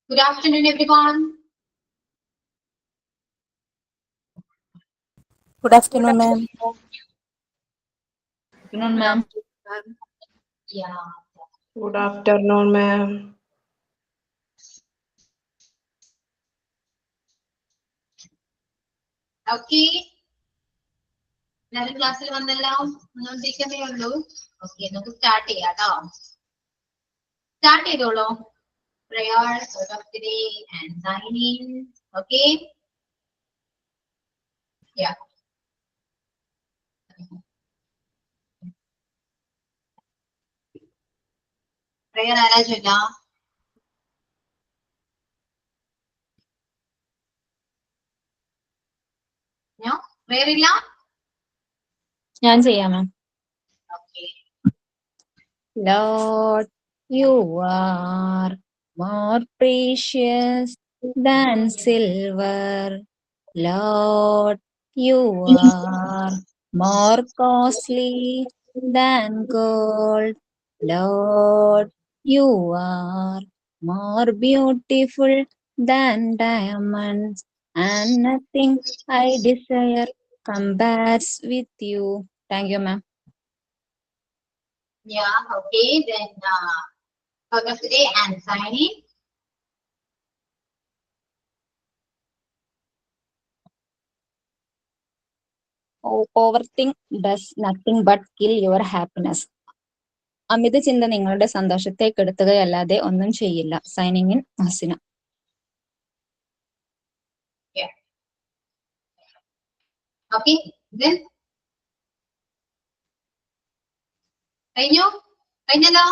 Good afternoon, everyone. Good afternoon, ma'am. Good afternoon, ma'am. Yeah. Good afternoon, ma'am. Okay. എല്ലാവരും ക്ലാസ്സിൽ വന്നെല്ലാം വന്നുകൊണ്ടിരിക്കുന്നേ ഉള്ളൂ. Okay, നമുക്ക് start ചെയ്യാം കേട്ടോ. സ്റ്റാർട്ട് ചെയ്തോളൂ. Prayer, word of the day, and signing. Okay. Yeah. Prayer ആരാ ചൊല്ലാം? No? Prayer ഇല്ല? ഞാൻ ചെയ്യാം മാം. Okay. Lord, you are more precious than silver. Lord, you are more costly than gold. Lord, you are more beautiful than diamonds, and nothing I desire compares with you. Thank you, ma'am. Yeah, okay. Then word of the day and signing. Overthink does nothing but kill your happiness. അമിത ചിന്ത നിങ്ങളുടെ സന്തോഷത്തെ കെടുത്തുകയല്ലാതെ ഒന്നും ചെയ്യില്ല. Signing in Hasina. Yeah. Okay. Then കഴിഞ്ഞോ? കഴിഞ്ഞല്ലോ?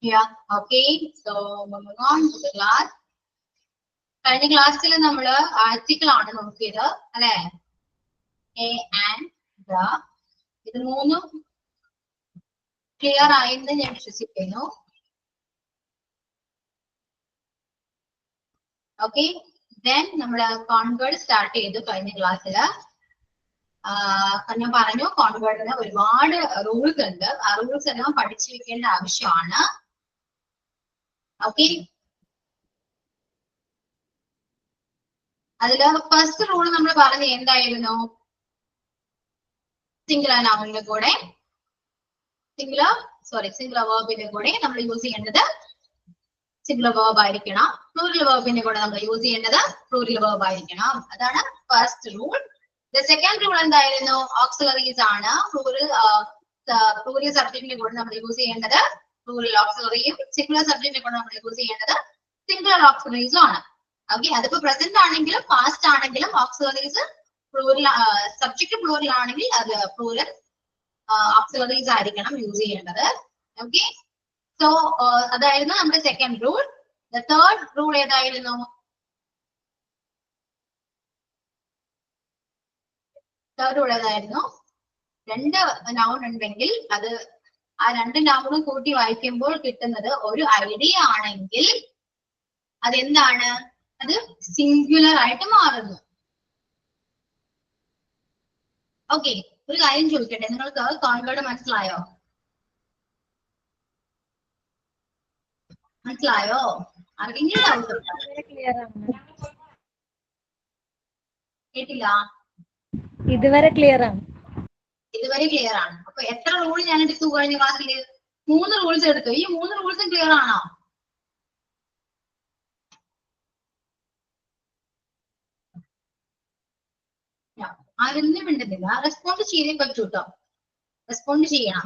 Yeah. Okay. So moving on to the class. കഴിഞ്ഞ ക്ലാസ്സിൽ നമ്മൾ ആർട്ടിക്കിൾ ആണ് നോക്കിയത് അല്ലെ? A and the. ഇത് മൂന്നും ക്ലിയർ ആയെന്ന് ഞാൻ വിശ്വസിക്കുന്നു. ഓക്കെ. ദെൻ നമ്മൾ കോൺവേർഡ് സ്റ്റാർട്ട് ചെയ്തു കഴിഞ്ഞ ക്ലാസ്സിൽ. ഞാൻ പറഞ്ഞു കോൺവേർഡിന് ഒരുപാട് റൂൾസ് ഉണ്ട്. ആ റൂൾസ് എല്ലാം പഠിച്ചു വെക്കേണ്ട ആവശ്യമാണ്. ഓക്കെ. അതില് ഫസ്റ്റ് റൂൾ നമ്മൾ പറഞ്ഞ എന്തായിരുന്നു? സിംഗുലർ നൗണിന്റെ കൂടെ സിംഗുലർ വേർബിന്റെ കൂടെ നമ്മൾ യൂസ് ചെയ്യേണ്ടത് സിംഗുലർ വേർബ് ആയിരിക്കണം. പ്ലൂറൽ വേർബിന്റെ കൂടെ നമ്മൾ യൂസ് ചെയ്യേണ്ടത് പ്ലൂറൽ വേർബ് ആയിരിക്കണം. അതാണ് ഫസ്റ്റ് റൂൾ. സെക്കൻഡ് റൂൾ എന്തായിരുന്നു? ഓക്സിലറീസ് ആണ്. പ്ലൂറൽ സബ്ജക്റ്റിന്റെ കൂടെ നമ്മൾ യൂസ് ചെയ്യേണ്ടത് പ്ലൂറൽ ഓക്സിലറിയും സിംഗുലർ സബ്ജക്റ്റിന്റെ കൂടെ നമ്മൾ യൂസ് ചെയ്യേണ്ടത് സിംഗുലർ ഓക്സിലറീസും ആണ്. ഓക്കെ. അതിപ്പോ പ്രസന്റ് ആണെങ്കിലും പാസ്റ്റ് ആണെങ്കിലും ഓക്സിലറീസ് പ്ലൂറൽ സബ്ജക്ട് പ്ലൂറൽ ആണെങ്കിൽ അത് പ്ലൂറൽ ഓക്സിലറീസ് ആയിരിക്കണം യൂസ് ചെയ്യേണ്ടത്. ഓക്കെ. സോ അതായിരുന്നു നമ്മുടെ സെക്കൻഡ് റൂൾ. തേർഡ് റൂൾ ഏതായിരുന്നു? തേർഡ് റൂൾ ഏതായിരുന്നു? രണ്ട് നൗൺ ഉണ്ടെങ്കിൽ അത് ആ രണ്ട് നൗണും കൂട്ടി വായിക്കുമ്പോൾ കിട്ടുന്നത് ഒരു ഐഡിയ ആണെങ്കിൽ അതെന്താണ്? അത് സിംഗുലർ ആയിട്ട് മാറുന്നു. ഓക്കെ. ഒരു കാര്യം ചോദിക്കട്ടെ, നിങ്ങൾക്ക് കോൺവേർഡ് മനസ്സിലായോ? മനസ്സിലായോ? ആർക്കെങ്കിലും ഡൗട്ട് ഉണ്ടോ? കേട്ടില്ല? ഇതുവരെ ക്ലിയർ ആണ്. ഇതുവരെ ക്ലിയർ ആണ്. അപ്പൊ എത്ര റൂൾ ഞാൻ എടുത്തു കഴിഞ്ഞ ക്ലാസ്സിൽ? 3 റൂൾസ് എടുത്തു. ഈ 3 റൂൾസും ക്ലിയർ ആണോ? ആരൊന്നും മിണ്ടുന്നില്ല. റെസ്പോണ്ട് ചെയ്തേ പറ്റൂ കേട്ടോ. റെസ്പോണ്ട് ചെയ്യണം.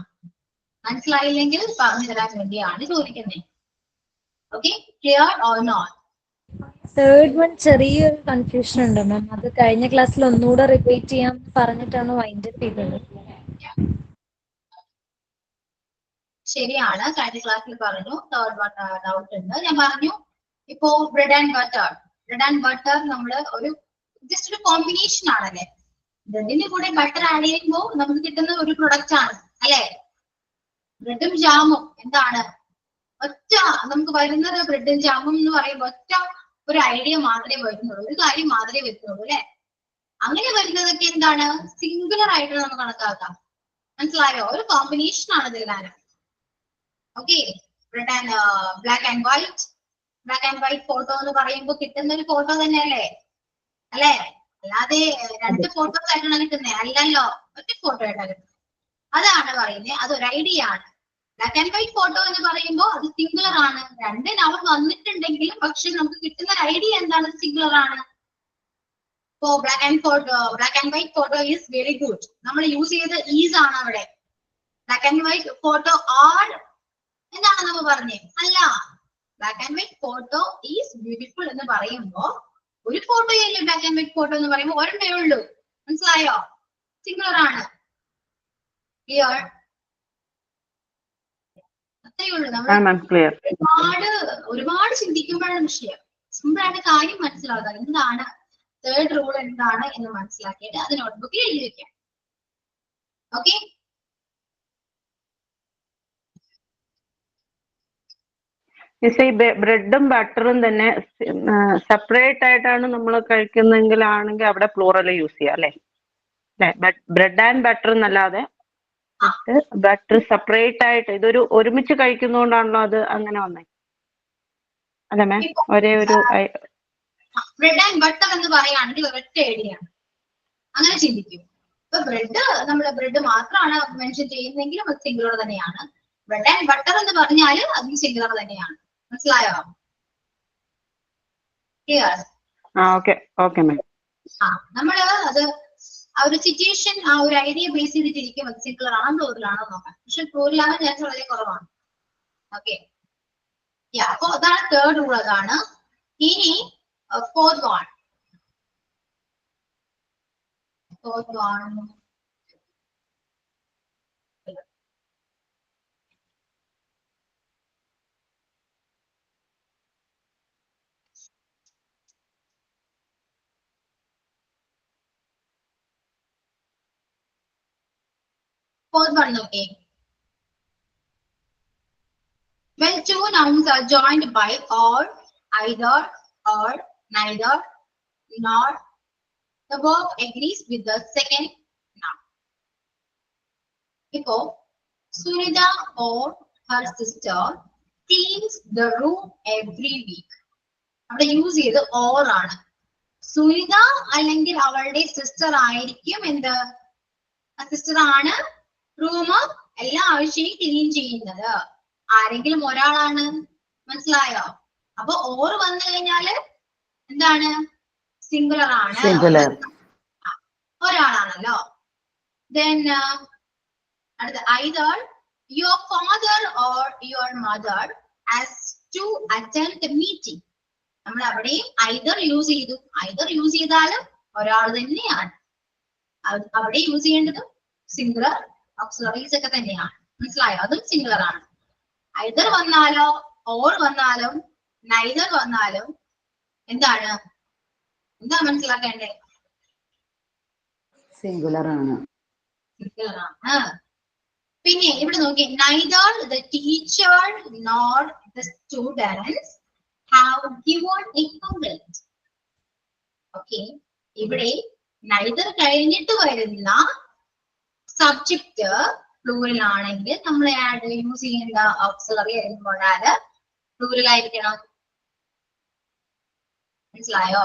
മനസ്സിലായില്ലെങ്കിൽ പറഞ്ഞു തരാൻ വേണ്ടിയാണ് ചോദിക്കുന്നത്. Okay. Clear or not? Third one ചെറിയൊരു കൺഫ്യൂഷൻ ഉണ്ട് മാം. അത് കഴിഞ്ഞ ക്ലാസ്സിൽ ഒന്നുകൂടെ റിപ്പീറ്റ് ചെയ്യാൻ പറഞ്ഞിട്ടാണ് വൈൻഡ് അപ്പ് ചെയ്തത്. ശരിയാണ്. കഴിഞ്ഞ ക്ലാസ്സിൽ പറഞ്ഞു തേർഡ് വൺ ഡൗട്ട് ഉണ്ട്. ഞാൻ പറഞ്ഞു ഇപ്പോ bread and butter. Bread and butter നമ്മൾ ഒരു ജസ്റ്റ് ഒരു കോമ്പിനേഷൻ ആണല്ലേ. ബ്രെഡിന്റെ കൂടെ ബട്ടർ ആഡ് ചെയ്യുമ്പോൾ നമുക്ക് കിട്ടുന്ന ഒരു പ്രൊഡക്റ്റ് ആണ് അല്ലെ? ബ്രെഡും ജാമും എന്താണ്? ഒറ്റ നമുക്ക് വരുന്നത് ബ്രെഡും ജാമും എന്ന് പറയുമ്പോൾ ഒറ്റ ഒരു ഐഡിയ മാത്രമേ വരുന്നുള്ളൂ, ഒരു കാര്യം മാത്രമേ വരുന്നുള്ളൂ അല്ലെ? അങ്ങനെ വരുന്നതൊക്കെ എന്താണ്? സിംഗുലർ ആയിട്ട് നമുക്ക് കണക്കാക്കാം മനസ്സിലായോ? ഒരു കോമ്പിനേഷൻ ആണ് ഇതെല്ലാം. Okay, black and white photo എന്ന് പറയുമ്പോൾ കിട്ടുന്ന ഒരു ഫോട്ടോ തന്നെയല്ലേ, അല്ലേ? അല്ലാതെ രണ്ട് ഫോട്ടോസ് ആയിട്ടാണ് കിട്ടുന്നത്, അല്ലല്ലോ, ഒറ്റ ഫോട്ടോ ആയിട്ടാണ് കിട്ടുന്നത്. അതാണ് പറയുന്നത്, അതൊരു ഐഡിയ ആണ്. ബ്ലാക്ക് ആൻഡ് വൈറ്റ് ഫോട്ടോ എന്ന് പറയുമ്പോൾ അത് സിംഗുലർ ആണ്. രണ്ട് നമ്പർ വന്നിട്ടുണ്ടെങ്കിലും പക്ഷെ നമുക്ക് കിട്ടുന്ന ഐഡിയ എന്താണ്? സിംഗുലർ ആണ്. ഇപ്പോ black and white photo is very good. നമ്മൾ യൂസ് ചെയ്ത ഈസ് ആണ് അവിടെ. Black and white photo are എന്താണ് നമ്മൾ പറഞ്ഞേ? അല്ല, black and white photo is beautiful എന്ന് പറയുമ്പോ ഒരു ഫോട്ടോയല്ലേ ബ്ലാക്ക് ആൻഡ് വൈറ്റ് ഫോട്ടോ എന്ന് പറയുമ്പോൾ ഒരെണ്ണേ ഉള്ളൂ. മനസ്സിലായോ? സിംഗുലർ ആണ്. ക്ലിയർ? അത്രയേ ഉള്ളൂ. നമ്മൾ ഒരുപാട് ചിന്തിക്കുമ്പോഴാണ് വിഷയം. സിമ്പിൾ ആയിട്ട് കാര്യം മനസ്സിലാവുക. എന്താണ് തേർഡ് റൂൾ, എന്താണ് എന്ന് മനസ്സിലാക്കിയിട്ട് അത് നോട്ട്ബുക്കിൽ എഴുതി വെക്കാം. ഓക്കെ, ഈ ബ്രെഡും ബട്ടറും തന്നെ സെപ്പറേറ്റ് ആയിട്ടാണ് നമ്മൾ കഴിക്കുന്നെങ്കിലാണെങ്കിൽ അവിടെ പ്ലൂറൽ യൂസ് ചെയ്യാം, അല്ലേ? ബ്രെഡ് ആൻഡ് ബട്ടർ എന്നല്ലാതെ ബട്ടർ സെപ്പറേറ്റ് ആയിട്ട് ഇതൊരു ഒരുമിച്ച് കഴിക്കുന്നോണ്ടാണല്ലോ അത് അങ്ങനെ വന്നേ, അല്ലേ മാം? ഒരേ ഒരു ബ്രെഡ് ആൻഡ് ബട്ടർ എന്ന് പറയുകയാണെങ്കിൽ ഒരൊറ്റ ഐഡിയാണ്. അങ്ങനെ ചിന്തിക്കും. ഇപ്പൊ ബ്രെഡ് മാത്രമാണ് മെൻഷൻ ചെയ്യുന്നെങ്കിലും അത് സിംഗുലർ തന്നെയാണ്. ബ്രെഡ് ആൻഡ് ബട്ടർ എന്ന് പറഞ്ഞാൽ അതും സിംഗുലർ തന്നെയാണ്. മനസ്സിലായോ? ക്ലിയർ? Okay ma'am. നമ്മള് അത് ആ ഒരു സിറ്റുവേഷൻ, ആ ഒരു ഐഡിയ ബേസ് ചെയ്തിട്ടിരിക്കും അത് സിംഗുലർ ആണോ പ്ലൂറൽ ആണോ നോക്കാം. പക്ഷെ പ്ലൂറലാണ് ചാൻസ് വളരെ കുറവാണ്. ഓക്കെ, അപ്പൊ അതാണ് തേർഡ് റൂൾ. അതാണ്. ഇനി fourth one. Fourth one, okay. When two nouns are joined by or, either, or, neither, nor, the verb agrees with the second noun. Ipo, Sunita or her sister cleans the room every week. അവിടെ use ചെയ്ത് or ആണ്. സുനിത അല്ലെങ്കിൽ അവളുടെ sister ആയിരിക്കും എന്ത്? Sister ആണ് room എല്ലാ ആഴ്ചയും ക്ലീൻ ചെയ്യുന്നത്. ആരെങ്കിലും ഒരാളാണ്. മനസ്സിലായോ? അപ്പൊ ഓർ വന്നു കഴിഞ്ഞാല് എന്താണ്? സിംഗുലർ ആണ്, ഒരാളാണല്ലോ. Then അടുത്ത either your father or your mother has to attend the meeting. നമ്മൾ അവിടെയും either യൂസ് ചെയ്തു. either യൂസ് ചെയ്താലും ഒരാൾ തന്നെയാണ്. അവിടെ യൂസ് ചെയ്യേണ്ടത് സിംഗുലർ ഓക്സിലറീസ് ഒക്കെ തന്നെയാണ്. മനസ്സിലായോ? അതും സിംഗുലർ ആണ്. either വന്നാലോ or വന്നാലും neither വന്നാലും എന്താണ്? എന്താ മനസ്സിലാക്കേണ്ടേ? സിംഗുലർ ആണ്. സിംഗുലർ ആണ്. പിന്നെ ഇവിടെ നോക്കി, neither the teacher nor the students have given a complaint. Okay, ഇവിടെ neither കഴിഞ്ഞിട്ട് വരുന്ന സബ്ജക്ട് പ്ലൂറൽ ആണെങ്കിൽ നമ്മൾ യൂസ് ചെയ്യേണ്ട ഓക്സിലറി വരുമ്പോഴാൽ പ്ലൂറൽ ആയിരിക്കണം. മനസ്സിലായോ?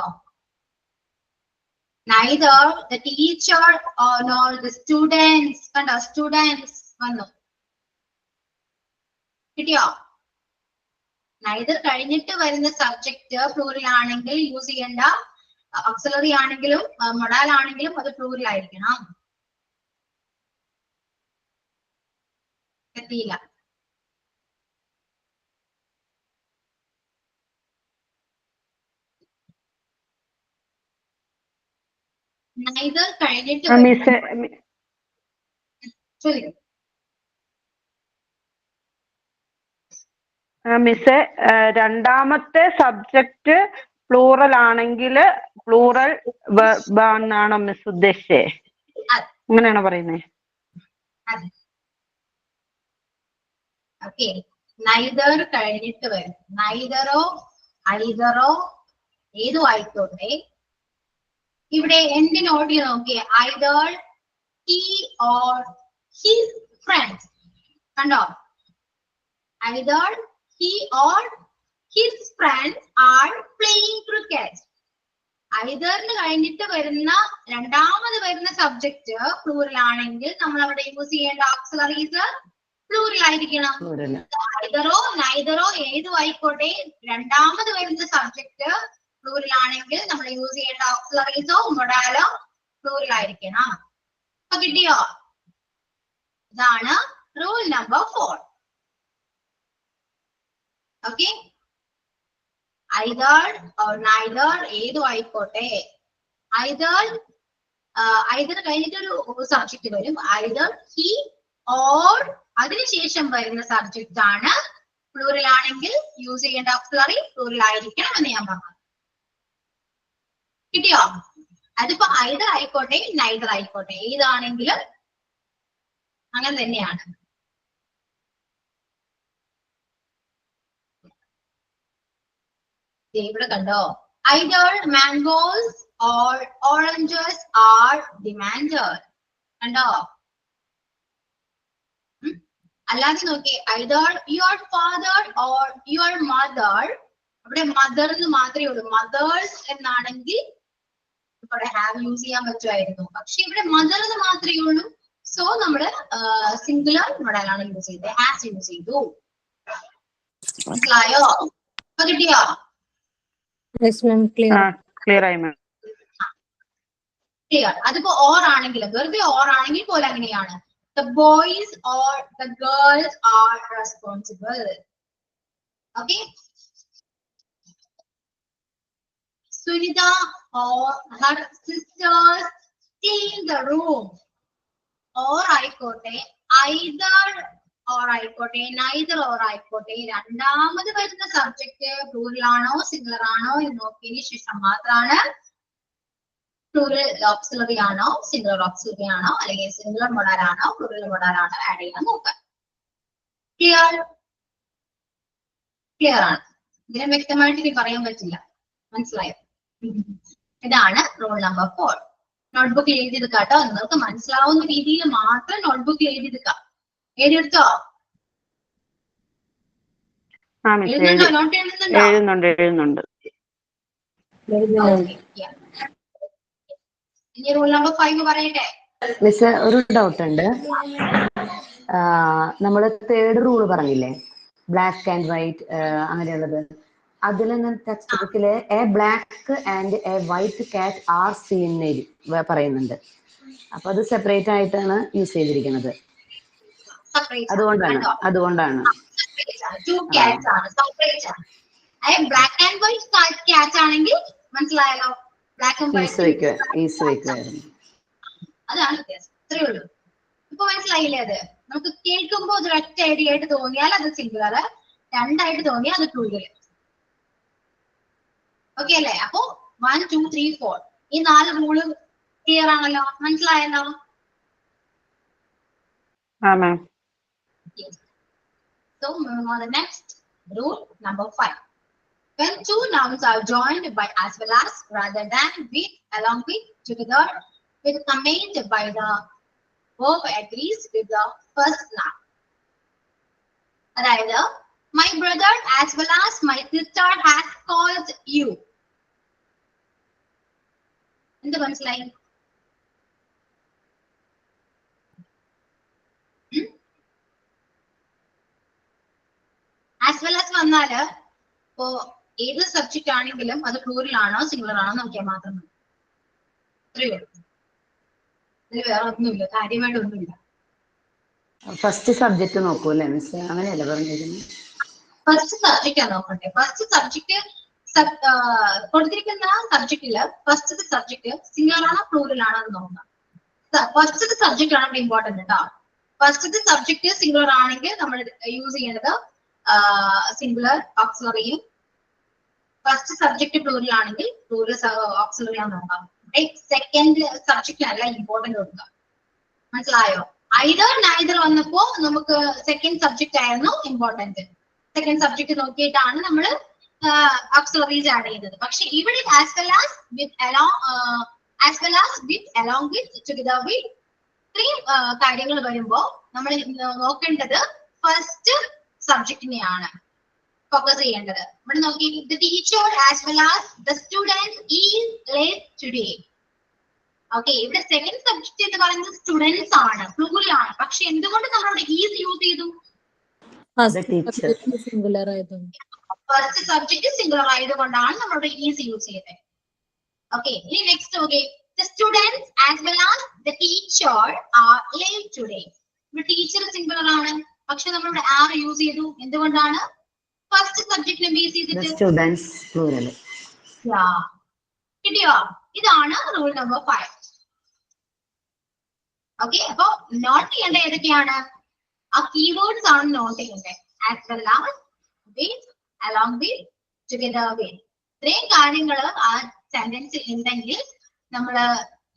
neither the teacher or nor the students. കണ്ടോ? സ്റ്റുഡൻസ് വന്നു. കിട്ടിയോ? neither കഴിഞ്ഞിട്ട് വരുന്ന സബ്ജക്ട് പ്ലൂറൽ ആണെങ്കിൽ യൂസ് ചെയ്യേണ്ട ഓക്സിലറി ആണെങ്കിലും മൊഡാൽ ആണെങ്കിലും അത് പ്ലൂറൽ ആയിരിക്കണം. എത്തിയില്ല. neither കഴിഞ്ഞിട്ട് മിസ്സേ, രണ്ടാമത്തെ സബ്ജക്ട് പ്ലൂറൽ ആണെങ്കിൽ പ്ലൂറൽ എന്നാണോ മിസ് ഉദ്ദേശിച്ചേ? അങ്ങനെയാണോ പറയുന്നേ? ഓക്കെ, neither കഴിഞ്ഞിട്ട് വരും. neither-ഓ either-ഓ ഏതോ ആയിക്കോട്ടെ. ഇവിടെ എന്ത് നോട്ട് ചെയ്ത് നോക്കിയേ? either he or his friends. കണ്ടോ? Either he or his friends are playing cricket. ഐദറിന് കഴിഞ്ഞിട്ട് വരുന്ന രണ്ടാമത് വരുന്ന സബ്ജക്ട് പ്ലൂറൽ ആണെങ്കിൽ നമ്മൾ അവിടെ യൂസ് ചെയ്യേണ്ട ഓക്സിലറീസ് പ്ലൂറൽ ആയിരിക്കണം. ഐദറോ നൈദറോ ഏതും ആയിക്കോട്ടെ, രണ്ടാമത് വരുന്ന സബ്ജക്ട് പ്ലൂറൽ ആണെങ്കിൽ നമ്മൾ യൂസ് ചെയ്യേണ്ട ഓക്സിലറീസോ മൊഡാലോ പ്ലൂറൽ ആയിരിക്കണം. അപ്പൊ കിട്ടിയോ? ഇതാണ് rule number 4. Okay, either or neither ഏതും ആയിക്കോട്ടെ. either കഴിഞ്ഞിട്ട് ഒരു സബ്ജക്ട് വരും. either he or അതിനുശേഷം വരുന്ന സബ്ജക്ട് ആണ് പ്ലൂറൽ ആണെങ്കിൽ യൂസ് ചെയ്യേണ്ട ഓക്സിലറി പ്ലൂറൽ ആയിരിക്കണം എന്ന് ഞാൻ പറഞ്ഞു. കിട്ടിയോ? അതിപ്പോ either ആയിക്കോട്ടെ neither ആയിക്കോട്ടെ, ഏതാണെങ്കിലും അങ്ങനെ തന്നെയാണ്. ഇവിടെ കണ്ടോ? either mangoes or oranges are demanded. കണ്ടോ? അല്ലാതെ നോക്കി, either your father or your mother. അവിടെ മദർ എന്ന് മാത്രമേ ഉള്ളൂ. മദേഴ്സ് എന്നാണെങ്കിൽ ഇവിടെ ഹാവ് യൂസ് ചെയ്യാൻ പറ്റുമായിരുന്നു, പക്ഷെ ഇവിടെ മദർ എന്ന് മാത്രമേ ഉള്ളൂ. സോ നമ്മള് സിംഗുലർ മൊഡലാണ് യൂസ് ചെയ്തത്, ഹാസ് യൂസ് ചെയ്തു. മനസ്സിലായോ? ഇപ്പൊ കിട്ടിയോ? ക്ലിയർ ആയി മാം. ക്ലിയർ. അതിപ്പോ ഓർ ആണെങ്കിൽ, വെറുതെ ഓർ ആണെങ്കിൽ പോലെ അങ്ങനെയാണ്. The boys or the girls are responsible. Okay. Sunita or her sisters clean the room. Or ആയിക്കോട്ടെ, either or ആയിക്കോട്ടെ, neither or ആയിക്കോട്ടെ, രണ്ടാമത് വരുന്ന സബ്ജക്ട് പ്ലൂറൽ ആണോ സിംഗുലർ ആണോ എന്ന് നോക്കിയതിന് ശേഷം മാത്രമാണ് പ്ലൂറൽ ഓക്സിലറി ആണോ സിംഗുലർ ഓക്സിലറി ആണോ അല്ലെങ്കിൽ സിംഗുലർ മൊഡാൽ ആണോ പ്ലൂറൽ മൊഡാൽ ആണോ ആഡ് ചെയ്യാൻ നോക്കാം. ക്ലിയർ? ക്ലിയർ ആണ്. ഇതിനെ വ്യക്തമായിട്ട് ഇനി പറയാൻ പറ്റില്ല. മനസ്സിലായോ? ഇതാണ് റൂൾ നമ്പർ 4. നോട്ട്ബുക്കിൽ എഴുതിയെടുക്കാം കേട്ടോ. നിങ്ങൾക്ക് മനസ്സിലാവുന്ന രീതിയിൽ മാത്രം നോട്ട്ബുക്കിൽ എഴുതിയെടുക്കാം. എഴുതിയെടുത്തോ? എഴുതുന്നുണ്ടോ? നോട്ട് എഴുതുന്നുണ്ട്. ഇനി റൂൾ നമ്പർ 5 പറയട്ടെ. മിസ്, ഒരു ഡൗട്ട് ഉണ്ട്. നമ്മള് തേർഡ് റൂള് പറഞ്ഞില്ലേ, ബ്ലാക്ക് ആൻഡ് വൈറ്റ് അങ്ങനെയുള്ളത്. അതിൽ ടെക്സ്റ്റ് ബുക്കില് A black and A white കാറ്റ് ആർ സീൻ പറയുന്നുണ്ട്. അപ്പൊ അത് സെപ്പറേറ്റ് ആയിട്ടാണ് യൂസ് ചെയ്തിരിക്കുന്നത്. അതുകൊണ്ടാണ് ബ്ലാക്ക് ആൻഡ് വൈറ്റ് കാറ്റ് ആണെങ്കിൽ മനസ്സിലായല്ലോ. ബ്ലാക്ക് ആൻഡ് വൈറ്റ് അതാണ് വ്യത്യാസം. ഇത്രയേ ഉള്ളൂ. ഇപ്പൊ മനസ്സിലായില്ലേ? അത് നമുക്ക് കേൾക്കുമ്പോ അത് ഒറ്റ ഐഡിയ ആയിട്ട് തോന്നിയാൽ അത് സിംഗുലർ, രണ്ടായിട്ട് തോന്നിയാൽ അത് പ്ലൂറൽ. ഓക്കെ അല്ലേ? അപ്പൊ 1, 2, 3, 4 ഈ 4 റൂള് ക്ലിയർ ആണല്ലോ. മനസ്സിലായല്ലോ? So moving on to the next rule number 5. When two nouns are joined by as well as, rather than, with, along with, together with comment by the verb agrees with the first noun. അതായത് my brother as well as my sister has called you. എന്ത് മനസ്സിലായി? As well as വന്നാല് ഇപ്പോ ഏത് subject ആണെങ്കിലും അത് plural ആണോ singular ആണോ നോക്കിയാൽ മാത്രം മതി. അത്രയേ ഉള്ളൂ. ഇതിൽ വേറെ ഒന്നുമില്ല, കാര്യമായിട്ട് ഒന്നുമില്ല. ഫസ്റ്റ് സബ്ജക്ട് നോക്കൂ അല്ലേ മിസ്? അങ്ങനെയല്ല പറഞ്ഞിരുന്നത്. ഫസ്റ്റ് സബ്ജക്റ്റ് നോക്കട്ടെ. ഫസ്റ്റ് സബ്ജക്ട് കൊടുത്തിരിക്കുന്ന സബ്ജക്റ്റില് ഫസ്റ്റ് സബ്ജക്ട് സിംഗുലർ ആണോ പ്ലൂറൽ ആണോ എന്ന് നോക്കാം. ഫസ്റ്റ് സബ്ജക്റ്റ് ആണ് ഇമ്പോർട്ടന്റ് കേട്ടോ. ഫസ്റ്റ് സബ്ജക്ട് സിംഗുലർ ആണെങ്കിൽ നമ്മൾ യൂസ് ചെയ്യേണ്ടത് സിംഗുലർ ഓക്സിലറിയും, ഫസ്റ്റ് സബ്ജക്ട് പ്ലൂറൽ ആണെങ്കിൽ പ്ലൂറൽ ഓക്സിലറി ആണ് നോക്കാം. സെക്കൻഡ് സബ്ജക്റ്റ് അല്ല ഇമ്പോർട്ടന്റ് കൊടുക്കുക. മനസ്സിലായോ? either neither വന്നപ്പോ നമുക്ക് സെക്കൻഡ് സബ്ജക്റ്റ് ആയിരുന്നു ഇമ്പോർട്ടന്റ്. സെക്കൻഡ് സബ്ജക്ട് നോക്കിയിട്ടാണ് നമ്മൾ ഓക്സിലറീസ് ആഡ് ചെയ്തത്. പക്ഷെ ഇവിടെ as well as with, along with, together with ഇത്രയും കാര്യങ്ങൾ വരുമ്പോ നമ്മൾ നോക്കേണ്ടത് ഫസ്റ്റ് സബ്ജക്റ്റിനെയാണ് ഫോക്കസ് ചെയ്യേണ്ടത്. ഇവിടെ നോക്കി, the teacher as well as the student is late today. Okay, ഇവിടെ സെക്കൻഡ് സബ്ജക്ട് എന്ന് പറയുന്നത് സ്റ്റുഡൻസ് ആണ്, പ്ലൂറൽ ആണ്. പക്ഷെ എന്തുകൊണ്ട് നമ്മളിവിടെ ഈസ് യൂസ് ചെയ്തു? സിംഗുലർ ആയതുകൊണ്ട്. ഫസ്റ്റ് സബ്ജക്ട് സിംഗുലർ ആയതുകൊണ്ടാണ് നമ്മളിവിടെ ഈസ് യൂസ് ചെയ്തത്. ഓക്കെ, ഇനി next okay, the students as well as the teacher are late today. ഇവിടെ ടീച്ചർ സിംഗുലർ ആണ്, പക്ഷെ നമ്മളിവിടെ ആർ യൂസ് ചെയ്തു. എന്തുകൊണ്ടാണ്? ഫസ്റ്റ് സബ്ജക്റ്റിനെ ബേസ് ചെയ്തിട്ട്. Students plural. കിട്ടിയോ? ഇതാണ് റൂൾ നമ്പർ 5. ഓക്കെ, അപ്പൊ നോട്ട് ചെയ്യേണ്ട ഏതൊക്കെയാണ്? ആ കീവേഡ്സ് ആണ് നോട്ട് ചെയ്യേണ്ടത്. as well as, with, along with, together with. ഇത്രയും കാര്യങ്ങൾ ആ സെന്റൻസിൽ ഉണ്ടെങ്കിൽ നമ്മൾ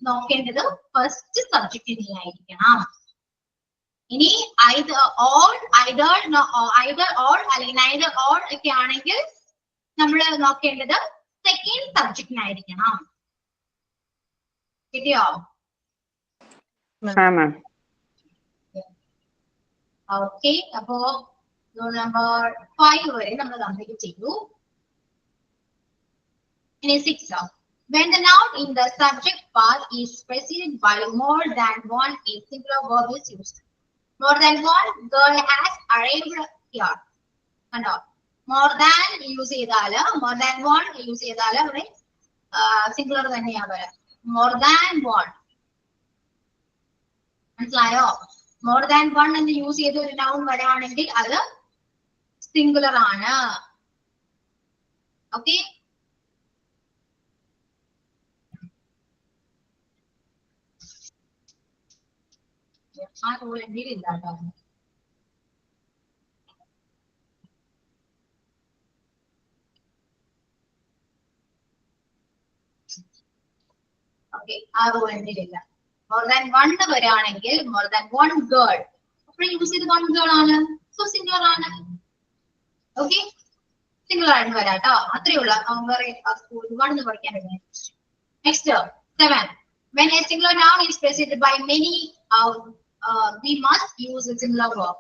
നോക്കേണ്ടത് ഫസ്റ്റ് സബ്ജക്റ്റിനെ ആയിരിക്കണം. ഇനി either or അല്ലെങ്കിൽ neither or ഒക്കെ ആണെങ്കിൽ നമ്മൾ നോക്കേണ്ടത് സെക്കൻഡ് സബ്ജക്റ്റിനായിരിക്കണം. കിട്ടിയോ? ഓക്കെ, അപ്പോ നമ്പർ 5 വരെ നമ്മൾ കംപ്ലീറ്റ് ചെയ്തു. ഇനി 6. When the noun in the subject part is preceded by more than one, a singular verb is used. More than one girl has arrived here. കണ്ടോ? More than യൂസ് ചെയ്താല്, more than one use ചെയ്താല് അവിടെ singular തന്നെയാ വരാം. More than one. മനസ്സിലായോ? More than one എന്ന് use ചെയ്ത ഒരു noun വരാണെങ്കിൽ അത് സിംഗുലർ ആണ്. ഓക്കെ, ആ റൂൾ എന്തെങ്കിലും ഇല്ല കേട്ടോ. ഓക്കെ, ആ റൂൾ എന്തെങ്കിലും ഇല്ല. മോർ ദാൻ 1 വരാണെങ്കിൽ മോർ ദാൻ 1 ഗേൾ, അപ്പോൾ യൂസ് ചെയ്ത് 1 ഗേൾ ആണ്, സോ സിംഗുലർ ആണ്. ഓക്കെ, സിംഗുലർ ആയിട്ട് വരാം കേട്ടോ. അത്രേ ഉള്ളൂ. വേറെ സ്കൂളിൽ 1 എന്ന് പഠിക്കാൻ പറ്റും. Next 7. When a singular noun is preceded by many, we must use a similar verb.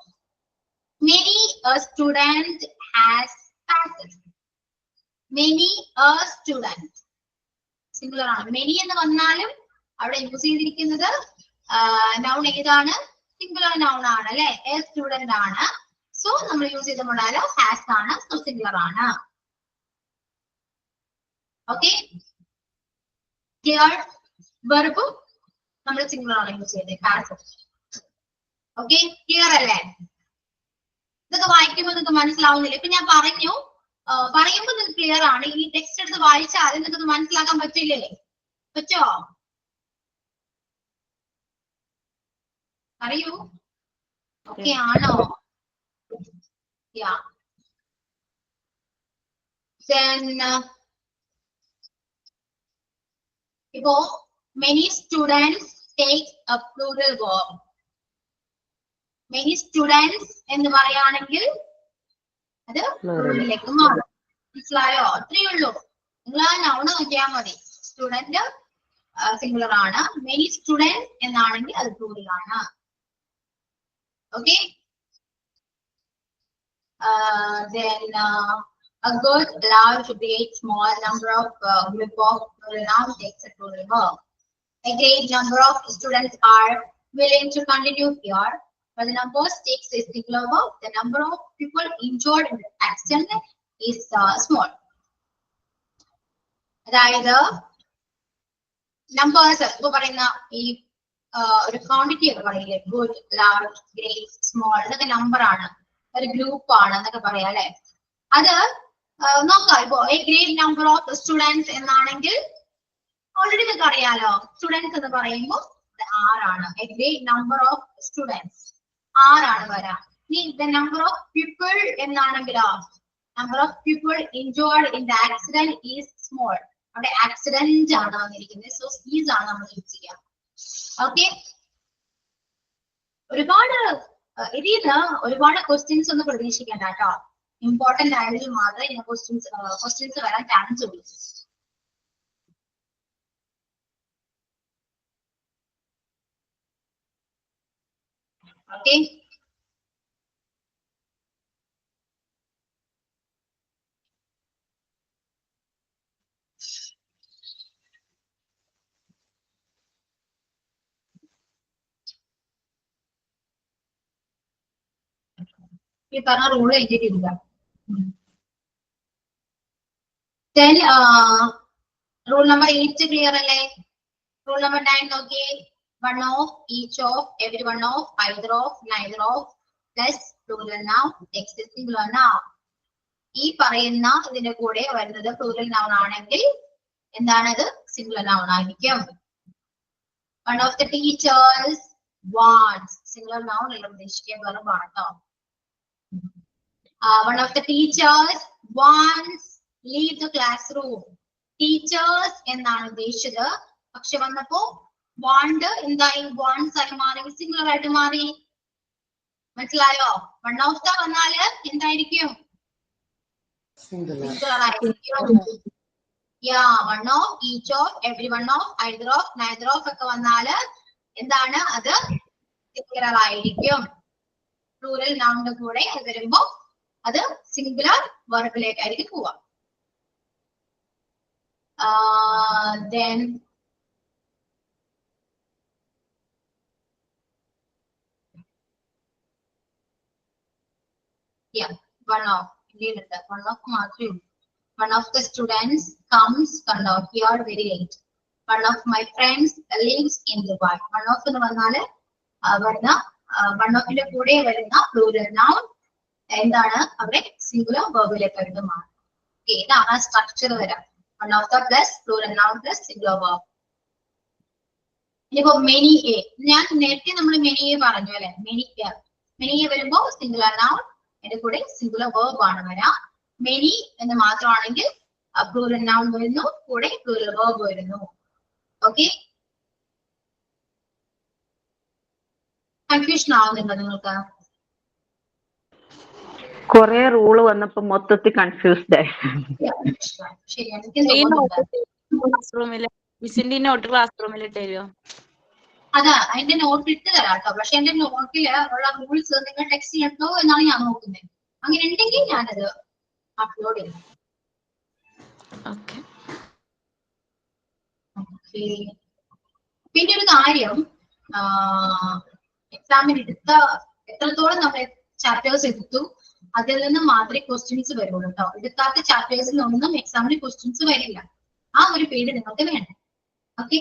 Many a student has passed. Many a student. Singular ആണ്. Many എന്ന് വന്നാലും അവിടെ യൂസ് ചെയ്തിരിക്കുന്നത് noun ഏതാണ്? സിംഗുലർ noun ആണ് അല്ലെ? A student ആണ്. So നമ്മൾ യൂസ് ചെയ്ത മോഡാല് has ആണ്. സോ സിംഗുലർ ആണ്. ഓക്കെ, here verb നമ്മൾ സിംഗുലർ ആണ് യൂസ് ചെയ്തത്, has. ഓക്കെ, ക്ലിയർ അല്ലേ? ഇതൊക്കെ വായിക്കുമ്പോൾ നിങ്ങൾക്ക് മനസ്സിലാവുന്നില്ല. ഇപ്പൊ ഞാൻ പറയുമ്പോൾ നിങ്ങൾക്ക് ക്ലിയർ ആണ്. ഈ ടെക്സ്റ്റ് എടുത്ത് വായിച്ചാൽ നിങ്ങൾക്ക് മനസ്സിലാക്കാൻ പറ്റില്ലേ? പറ്റോ? അറിയൂ? ഓക്കെ ആണോ? ഇപ്പോ many students take a plural verb. Many students എന്ന് പറയുകയാണെങ്കിൽ അത് പ്ലൂറലിലേക്ക് മാറും. മനസ്സിലായോ? അത്രയേ ഉള്ളൂ. നിങ്ങൾ ആ നൗൺ നോക്കിയാൽ മതി. സ്റ്റുഡന്റ് സിംഗുലർ ആണ്, മെനി സ്റ്റുഡൻസ് എന്നാണെങ്കിൽ അത് പ്ലൂറൽ ആണ്. Okay, then a good, large, great, small number of group of plural nouns takes a plural verb. A great number of students are willing to continue here. But the numbers takes a singular verb. The number of people injured in the accident is small. അതായത് numbers ഇപ്പൊ പറയുന്ന ഈ ഒരു quantity ഒക്കെ പറയില്ലേ, good, large, great, small, ഇതൊക്കെ number ആണ്, ഒരു ഗ്രൂപ്പ് ആണ് എന്നൊക്കെ പറയാം അല്ലെ. അത് നോക്കാം. ഇപ്പോ a great number of students എന്നാണെങ്കിൽ ഓൾറെഡി നിങ്ങൾക്ക് അറിയാലോ, സ്റ്റുഡൻസ് എന്ന് പറയുമ്പോൾ ആറാണ്. A great number of students ആറാണ് വരാം. ഇനി ദ നമ്പർ ഓഫ് പീപ്പിൾ എന്നാണെങ്കിലോ, number of people injured in the accident is small. അവിടെ ആക്സിഡന്റ് ആണ് വന്നിരിക്കുന്നത്, സോ ഈസ് ആണ് നമ്മൾ യൂസ് ചെയ്യുക. ഓക്കെ, ഇതിന്ന് ഒരുപാട് ക്വസ്റ്റ്യൻസ് ഒന്നും പ്രതീക്ഷിക്കേണ്ട കേട്ടോ. ഇമ്പോർട്ടന്റ് ആയതിൽ മാത്രമേ ഇതിന് ക്വസ്റ്റ്യൻസ് വരാൻ ചാൻസ് ഉള്ളൂ. Okay. ഈ പറഞ്ഞ റൂൾ എഴുതിയിട്ടില്ല. Then റൂൾ നമ്പർ 8 ക്ലിയർ അല്ലേ? റൂൾ നമ്പർ 9 നോക്കിയേ. One of, each of, every one of, either of, neither of, plus plural noun, next is singular noun. ഈ പറയുന്ന ഇതിന്റെ കൂടെ വരുന്നത് plural noun ആണെങ്കിൽ എന്താണത്? Singular noun ആയിരിക്കും. One of the teachers wants, singular noun അല്ല ഉദ്ദേശിക്കുക, verb ആണ് ട്ടോ. One of the teachers wants leave the classroom. Teachers എന്നാണ് ഉദ്ദേശിച്ചത്, പക്ഷെ വന്നപ്പോ want എന്തായി? wants ആയി മാറി, സിംഗുലർ ആയിട്ട് മാറി. മനസ്സിലായോ? One of the വന്നാല് എന്തായിരിക്കും? സിംഗുലർ ആയിരിക്കും. Yeah, one of, each of, every one of, either of, neither of ഒക്കെ വന്നാല് എന്താണ്? അത് സിംഗുലർ ആയിരിക്കും. പ്ലൂറൽ നൗണിന്റെ കൂടെ അത് വരുമ്പോ അത് സിംഗുലർ വെർബിലേക്കായിരിക്കും പോവാ. Then yeah, one of മാത്രമേ ഉള്ളൂ. One of the students comes here very late. One of my friends lives in Dubai. One of എന്ന് പറഞ്ഞാല് വരുന്ന one of ന്റെ കൂടെ വരുന്ന പ്ലൂറൽ നൗൺ എന്താണ്? അവിടെ സിംഗുലർ വെർബിലേക്കായിട്ട് മാറും. ഇതാണ് സ്ട്രക്ചർ വരാം. One of the plus plural noun plus singular verb. ഇനിയിപ്പോ many a, ഞാൻ നേരത്തെ നമ്മൾ many a പറഞ്ഞു അല്ലെ? many a വരുമ്പോ സിംഗുലർ നൗൺ, എന്റെ കൂടെ സിംഗുലർ verb ആണ് വരാം. many എന്ന് മാത്രമാണെങ്കിൽ പ്ലൂറൽ നൗൺ വരുന്നു, കൂടെ പ്ലൂറൽ verb വരുന്നു. ഓക്കെ, കൺഫ്യൂഷൻ ആവുന്നുണ്ടോ നിങ്ങൾക്ക്? കൊറേ റൂള് വന്നപ്പോ മൊത്തത്തിൽ കൺഫ്യൂസ്ഡ് ആയി. ശരിയാണ്. മിസ്സിന്റെ നോട്ട് ക്ലാസ് റൂമിൽ ഇട്ട് തരുമോ? അതാ അതിന്റെ നോട്ട് ഇട്ട് തരാം കേട്ടോ. പക്ഷെ എന്റെ നോട്ടില് ഉള്ള റൂൾസ് നിങ്ങൾ ടെക്സ്റ്റ് ചെയ്യണ്ടോ എന്നാണ് ഞാൻ നോക്കുന്നത്. അങ്ങനെ ഉണ്ടെങ്കിൽ ഞാനത് അപ്ലോഡ് ചെയ്യും. പിന്നെ ഒരു കാര്യം, എക്സാമിന് എടുത്ത എത്രത്തോളം നമ്മൾ ചാപ്റ്റേഴ്സ് എടുത്തു അതിൽ നിന്ന് മാത്രമേ ക്വസ്റ്റ്യൻസ് വരുള്ളൂ കേട്ടോ. എടുക്കാത്ത ചാപ്റ്റേഴ്സിൽ നിന്നൊന്നും എക്സാമിന് ക്വസ്റ്റ്യൻസ് വരില്ല. ആ ഒരു പേര് നിങ്ങൾക്ക് വേണം. Okay,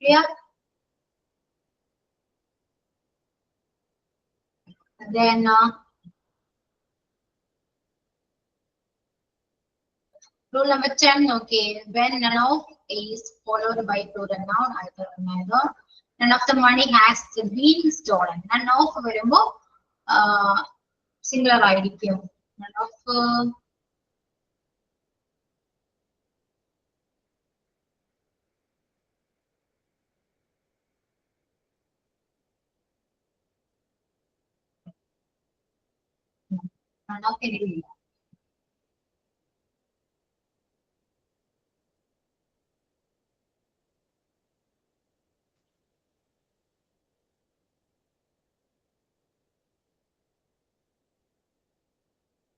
clear? Then rule number 10, okay. When none of is followed by plural noun, either or neither, none of the money has been stolen. None of വരുമ്പോ സിംഗുലർ ആയിരിക്കും. None of ഇല്ല.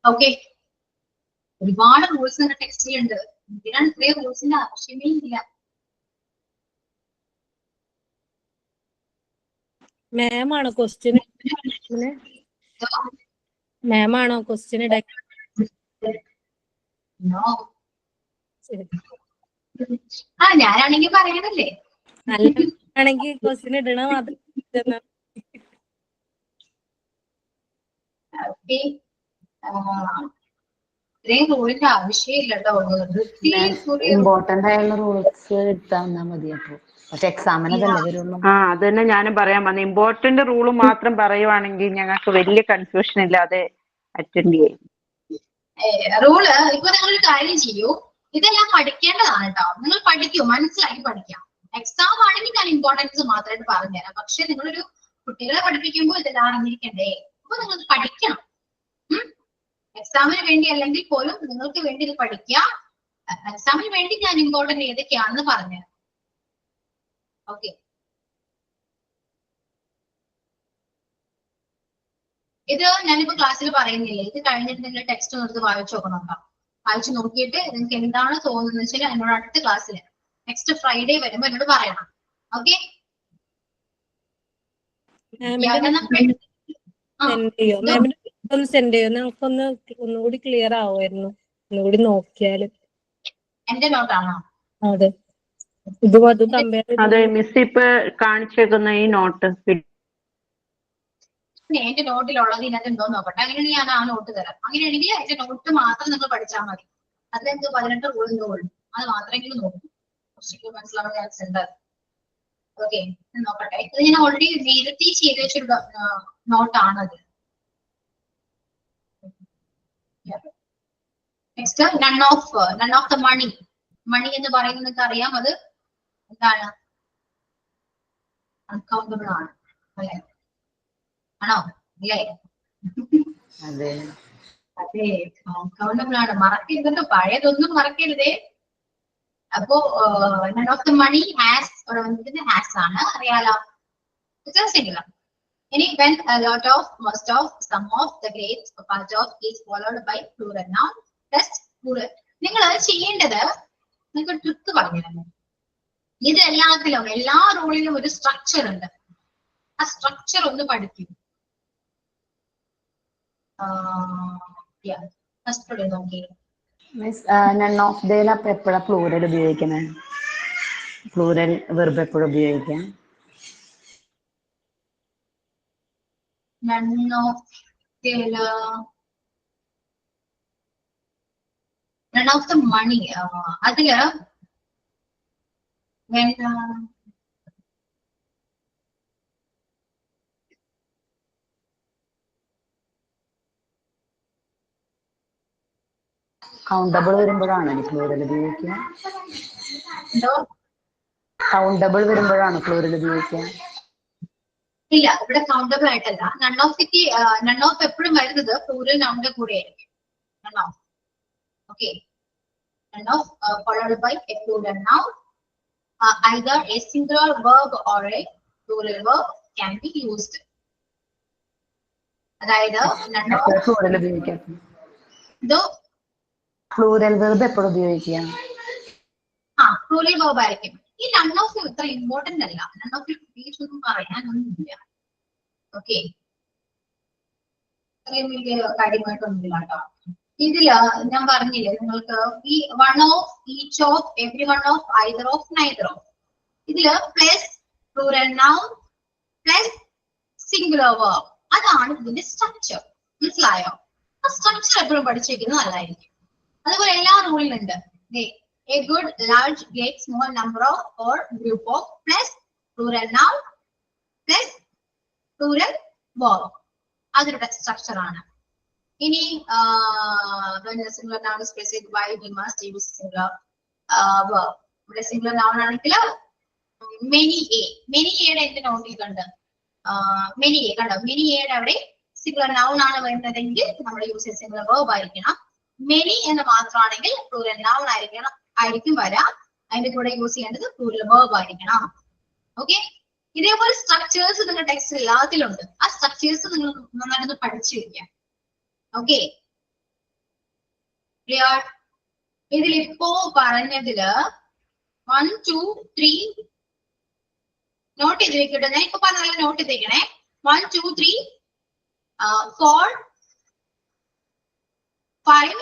ഓക്കെ, ഒരുപാട് റൂൾസ് തന്നെ ടെക്സ്റ്റിലുണ്ട്. ഇതിനാണ് ഇത്രയും റൂൾസിന്റെ ആവശ്യമേ ഇല്ല. മാമാണോ question? മാമാണോ question ഇടാൻ? ഞാനാണെങ്കിൽ പറയാനല്ലേ. നല്ലതാണെങ്കിൽ ക്വസ്റ്റ്യൻ ഇടണ മാത്രം. ഇത്രയും റൂളിന്റെ ആവശ്യമില്ല കേട്ടോ. ഇമ്പോർട്ടന്റ് ആയുള്ള റൂൾസ് എടുത്താൽ മതി. അപ്പൊ പക്ഷെ എക്സാമിനതല്ലേ വരുള്ളൂ. അത് തന്നെ ഞാനും പറയാൻ വന്നു. ഇമ്പോർട്ടന്റ് റൂള് മാത്രം പറയുവാണെങ്കിൽ ഞങ്ങൾക്ക് വലിയ കൺഫ്യൂഷൻ ഇല്ലാതെ അറ്റൻഡ് ചെയ്യും. റൂള് ഇപ്പൊ നിങ്ങളൊരു കാര്യം ചെയ്യൂ, ഇതെല്ലാം പഠിക്കേണ്ടതാണ് കേട്ടോ. നിങ്ങൾ പഠിക്കൂ, മനസ്സിലാക്കി പഠിക്കാം. എക്സാം ആണെങ്കിൽ ഞാൻ ഇമ്പോർട്ടൻസ് മാത്രമായിട്ട് പറഞ്ഞുതരാം. പക്ഷെ നിങ്ങളൊരു കുട്ടികളെ പഠിപ്പിക്കുമ്പോൾ ഇതെല്ലാം അറിഞ്ഞിരിക്കണ്ടേ? അപ്പൊ നിങ്ങൾ പഠിക്കണം. എക്സാമിന് വേണ്ടി അല്ലെങ്കിൽ പോലും നിങ്ങൾക്ക് വേണ്ടി ഇത് പഠിക്കുക. എക്സാമിന് വേണ്ടി ഞാൻ ഇമ്പോർട്ടന്റ് ഏതൊക്കെയാണെന്ന് പറഞ്ഞുതരാം. ഓക്കെ, ഇത് ഞാനിപ്പോ ക്ലാസ്സിൽ പറയുന്നില്ല. ഇത് കഴിഞ്ഞിട്ട് നിങ്ങൾ ടെക്സ്റ്റ് ഒന്ന് എടുത്ത് വായിച്ചു നോക്കണം കേട്ടോ. വായിച്ചു നോക്കിയിട്ട് നിങ്ങൾക്ക് എന്താണ് തോന്നുന്നത് വെച്ചാൽ എന്നോട് അടുത്ത ക്ലാസ്സിൽ നെക്സ്റ്റ് ഫ്രൈഡേ വരുമ്പോ എന്നോട് പറയണം. ഓക്കെ? സെൻഡ് ചെയ്യോ? ഞങ്ങൾക്കൊന്ന് ഒന്നുകൂടി ക്ലിയർ ആവുമായിരുന്നു, ഒന്നുകൂടി നോക്കിയാല്. എന്റെ നോട്ടാണോ? അതെ, ഇതും അതും കമ്പയർ അതെ, മിസ് ഇപ്പൊ കാണിച്ചേക്കുന്ന ഈ നോട്ട് എന്റെ നോട്ടിലുള്ളത് ഇതിനകത്ത് ഉണ്ടോ നോക്കട്ടെ. അങ്ങനെയാണെങ്കിൽ ഞാൻ ആ നോട്ട് തരാം. അങ്ങനെയാണെങ്കിൽ എന്റെ നോട്ട് മാത്രം നിങ്ങൾ പഠിച്ചാൽ മതി. അതിലെന്ത് 18 റൂളിന്റെ ഉള്ളു, അത് മാത്രമെങ്കിലും നോക്കും. കുറച്ചൊക്കെ മനസ്സിലാവാൻ ചാൻസ് ഉണ്ട്. ഓക്കെ, നോക്കട്ടെ. ഇത് ഞാൻ ഓൾറെഡി നേരത്തെ ചെയ്ത് വെച്ചൊരു നോട്ടാണത്. Next none of the money. Money എന്ന് പറയുന്നത് നിങ്ങൾക്ക് അറിയാം, അത് എന്താണ്? അൺകൗണ്ടബിൾ ആണ് അല്ലെ? ആണോ? അല്ലേ? അതെ അതെ, അൺകൗണ്ടബിൾ ആണ്. മറക്കരുത്, പഴയതൊന്നും മറക്കരുതേ. അപ്പോ none of the money has has ആണ്, അറിയാലോ. സിംഗുലർ. ഇനി when a lot of, most of, some of, the great, part of is followed by plural noun plus plural. നിങ്ങൾ ചെയ്യേണ്ടത്, നിങ്ങൾക്ക് ട്രിക്ക് പറഞ്ഞു തന്നെ. ഇത് എല്ലാത്തിലും എല്ലാ റൂളിലും ഒരു സ്ട്രക്ചർ ഉണ്ട്. ആ സ്ട്രക്ചർ ഒന്ന് പഠിക്കും. നോക്കി മിസ്, നൺ ഓഫ് ദേൽ അപ്പൊ എപ്പോഴാ പ്ലൂറൽ ഉപയോഗിക്കണേ? പ്ലൂറൽ വെർബ് എപ്പോഴും ഉപയോഗിക്കാം? none of the money. അതില് when കൗണ്ടബിൾ വരുമ്പോഴാണ് പ്ലൂറൽ ഉപയോഗിക്കുക? എന്തോ കൗണ്ടബിൾ വരുമ്പോഴാണ് പ്ലൂറൽ ഉപയോഗിക്കുക? ഇല്ല, ഇവിടെ കൗണ്ടബിൾ ആയിട്ടല്ല. നൺ ഓഫ് എപ്പോഴും വരുന്നത് പ്ലൂറൽ നൗണിന്റെ കൂടെ ആയിരിക്കും. None of. Okay, none of followed by a plural noun. Either a singular verb or a plural verb can be used. അതായത് പ്ലൂറൽ ഉപയോഗിക്കാം. ഇതോ പ്ലൂറൽ വെർബ് എപ്പോഴും ഉപയോഗിക്കുക? പ്ലൂറൽ വെർബ് ആയിരിക്കും. ഈ നൺ ഓഫ് ഇത്ര ഇമ്പോർട്ടന്റ് അല്ല. നൺ ഓഫ് പ്രത്യേകിച്ച് ഒന്നും പറയാനൊന്നുമില്ല. ഓക്കെ, അത്രയും വലിയ കാര്യമായിട്ടൊന്നുമില്ല കേട്ടോ. ഇതില് ഞാൻ പറഞ്ഞില്ലേ നിങ്ങൾക്ക്, ഈ one of, each of, every one of, either of, neither of, ഇതില് plus plural noun plus singular verb, അതാണ് ഇതിന്റെ സ്ട്രക്ചർ. മനസ്സിലായോ? ആ സ്ട്രക്ചർ എപ്പോഴും പഠിച്ചിരിക്കുന്നത് നല്ലതായിരിക്കും. അതുപോലെ എല്ലാ റൂളിലുണ്ട്. A good, large, great, small number of or group of plus plural noun plus plural verb, അതൊരു സ്ട്രക്ചർ ആണ്. ഇനി singular noun specific by we must use singular verb. ഇവിടെ സിംഗുലർ നൗൺ ആണെങ്കിൽ മെനി എയുടെ എന്ത് നോട്ട് ചെയ്തുണ്ട്? മെനി എ കണ്ടോ? Many എയുടെ അവിടെ സിംഗുലർ നൗൺ ആണ് വരുന്നതെങ്കിൽ നമ്മൾ യൂസ് ചെയ്യുന്ന സിംഗുലർ verb ആയിരിക്കണം. മെനി എന്ന് മാത്രമാണെങ്കിൽ പ്ലൂറൽ നൗൺ ആയിരിക്കും വരാം. അതിന്റെ കൂടെ യൂസ് ചെയ്യേണ്ടത് പ്ലൂറൽ verb ആയിരിക്കണം. ഓക്കെ, ഇതേപോലെ സ്ട്രക്ചേഴ്സ് നിങ്ങളുടെ ടെക്സ്റ്റ് എല്ലാത്തിലുണ്ട്. ആ സ്ട്രക്ചേഴ്സ് നിങ്ങൾ നന്നായിട്ടൊന്ന് പഠിച്ചു വെക്കാം. Okay, clear? ഇതിലിപ്പോ പറഞ്ഞതില് 1 2 3 നോട്ട് ചെയ്ത് വെക്കട്ടെ. ഞാൻ ഇപ്പൊ പറഞ്ഞ നോട്ട് ചെയ്തേക്കണേ. 1 2 3 4 5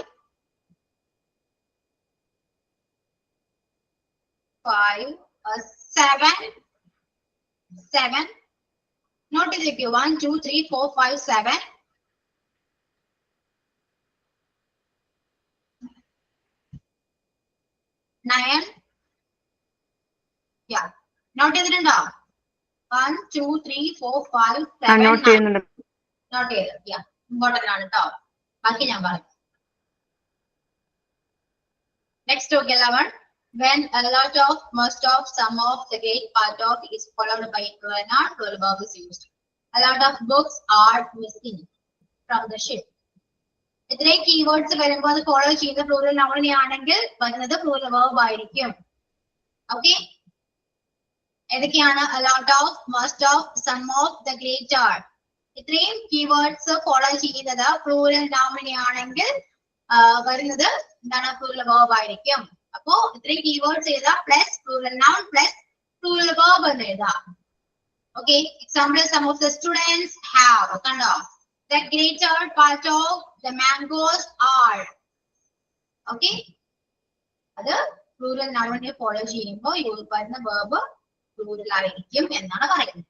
7 നോട്ട് ചെയ്ത് വെക്കൂ. 1 2 3 4 5 7 9. നോട്ട് ചെയ്തിട്ടുണ്ടോ? 1 2 3 4 5 7 നോട്ട് ചെയ്യുന്നുണ്ട്. നോട്ട് ചെയ്ത് ഇമ്പോർട്ടന്റ് ആണ് കേട്ടോ. ബാക്കി ഞാൻ പറയും. Next okay 11. When a lot of, most of, some of, the great part of is followed by plural noun, plural verb is used. A lot of books are missing from the ship. ഇത്രയും keywords വരുമ്പോൾ അത് follow ചെയ്യുന്ന plural നൗണിനെയാണെങ്കിൽ വരുന്നത് plural verb ആയിരിക്കും. Okay, ഏതൊക്കെയാണ്? a lot of, most of, some of, the great are. ഇത്രയും keywords follow ചെയ്യുന്നത് plural നൗണിനെ ആണെങ്കിൽ വരുന്നത് എന്താണ്? പ്ലൂറൽ വേർബ് ആയിരിക്കും. അപ്പോ ഇത്രയും കീവേഡ്സ് എഴുതാം, plus plural noun plus plural verb എന്ന് എഴുതാം. Okay, example some of the students have, കണ്ടോ? The greater part of the mangoes are. Okay, അത് പ്ലൂറൽ നൗണിനെ ഫോളോ ചെയ്യുമ്പോൾ വരുന്ന വേർബ് പ്ലൂറൽ ആയിരിക്കും എന്നാണ് പറയുന്നത്.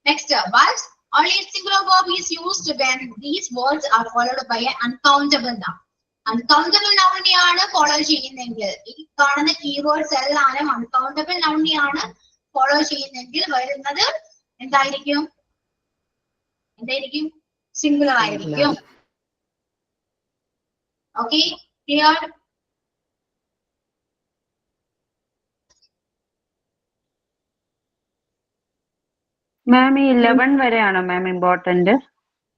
Next, but only a singular verb is used when these words are followed by an uncountable noun. Uncountable noun follow ചെയ്യുന്നെങ്കിൽ, ഈ കാണുന്ന keywords എല്ലാം അൺകൗണ്ടബിൾ നൗണിനെയാണ് ഫോളോ ചെയ്യുന്നെങ്കിൽ വരുന്നത് എന്തായിരിക്കും? സിംഗുലർ ആയിരിക്കും. Okay, clear? മാം ഈ 11 വരെയാണോ മാം ഇമ്പോർട്ടന്റ്?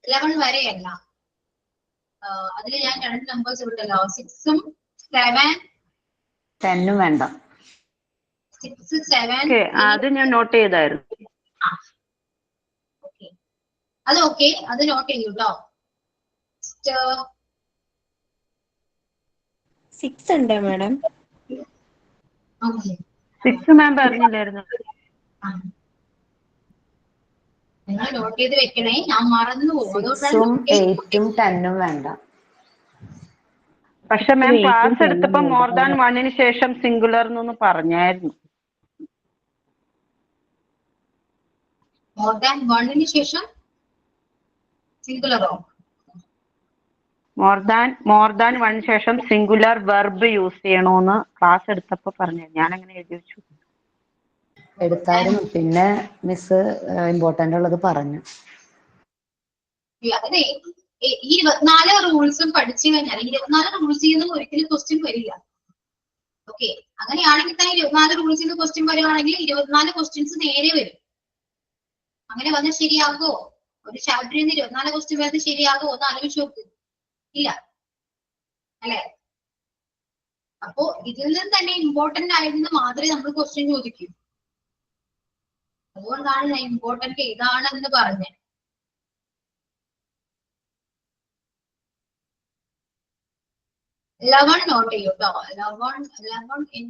11 വരെയല്ല, അതിൽ ഞാൻ 2 നമ്പേഴ്സ് വിട്ടല്ലോ, 6ഉം 7. 10 വേണ്ട. 6, 7. അത് ഞാൻ നോട്ട് ചെയ്തായിരുന്നു. അത് ഓക്കെ, അത് നോട്ട് ചെയ്യൂട്ടോ. 6 ഉണ്ട് മാഡം. 6 മാം പറഞ്ഞില്ലായിരുന്നു. നിങ്ങൾ നോട്ട് ചെയ്ത് വെക്കണേ, ഞാൻ മറന്നു പോകും. 6ഉം 8ഉം 10ഉം വേണ്ട. പക്ഷെ മാം ക്ലാസ് എടുത്തപ്പോ മോർ ദാൻ 1ന് ശേഷം സിംഗുലർ എന്നൊന്ന് പറഞ്ഞായിരുന്നു. മോർ ദാൻ 1ന് ശേഷം സിംഗുലറോ? മോർ ദാൻ 1 ശേഷം സിംഗുലർ വെർബ് യൂസ് ചെയ്യണോന്ന് ക്ലാസ് എടുത്തപ്പോ പറഞ്ഞു. ഞാൻ അങ്ങനെ എഴുതി വെച്ചു. എടുത്തായിരുന്നു, പിന്നെ മിസ് ഇമ്പോർട്ടന്റ് ഉള്ളത് പറഞ്ഞു. അതെ, ഈ 24 റൂൾസും പഠിച്ചു കഴിഞ്ഞാൽ 24 റൂൾസിൽ നിന്നും ഒരിക്കലും ക്വസ്റ്റ്യൻ വരില്ല. ഓക്കെ, അങ്ങനെയാണെങ്കിൽ തന്നെ 24 റൂൾസിൽ നിന്ന് ക്വസ്റ്റ്യൻ വരുവാണെങ്കിൽ 24 ക്വസ്റ്റ്യൻസ് നേരെ വരും. അങ്ങനെ വന്നാൽ ശരിയാകോ? ഒരു ചാപ്റ്ററിൽ നിന്ന് 24 ക്വസ്റ്റ്യൻ വരുന്നത് ശരിയാകോ? ഒന്ന് ആലോചിച്ച് നോക്ക്. ഇല്ല അല്ലെ? അപ്പോ ഇതിൽ നിന്ന് തന്നെ ഇമ്പോർട്ടന്റ് ആയിരുന്നു മാത്രമേ നമ്മൾ ക്വസ്റ്റ്യൻ ചോദിക്കൂ. അതുകൊണ്ടാണ് ഞാൻ ഇമ്പോർട്ടന്റ് ഏതാണെന്ന് പറഞ്ഞത്. Eleven നോട്ട് ചെയ്യൂട്ടോ. 11 in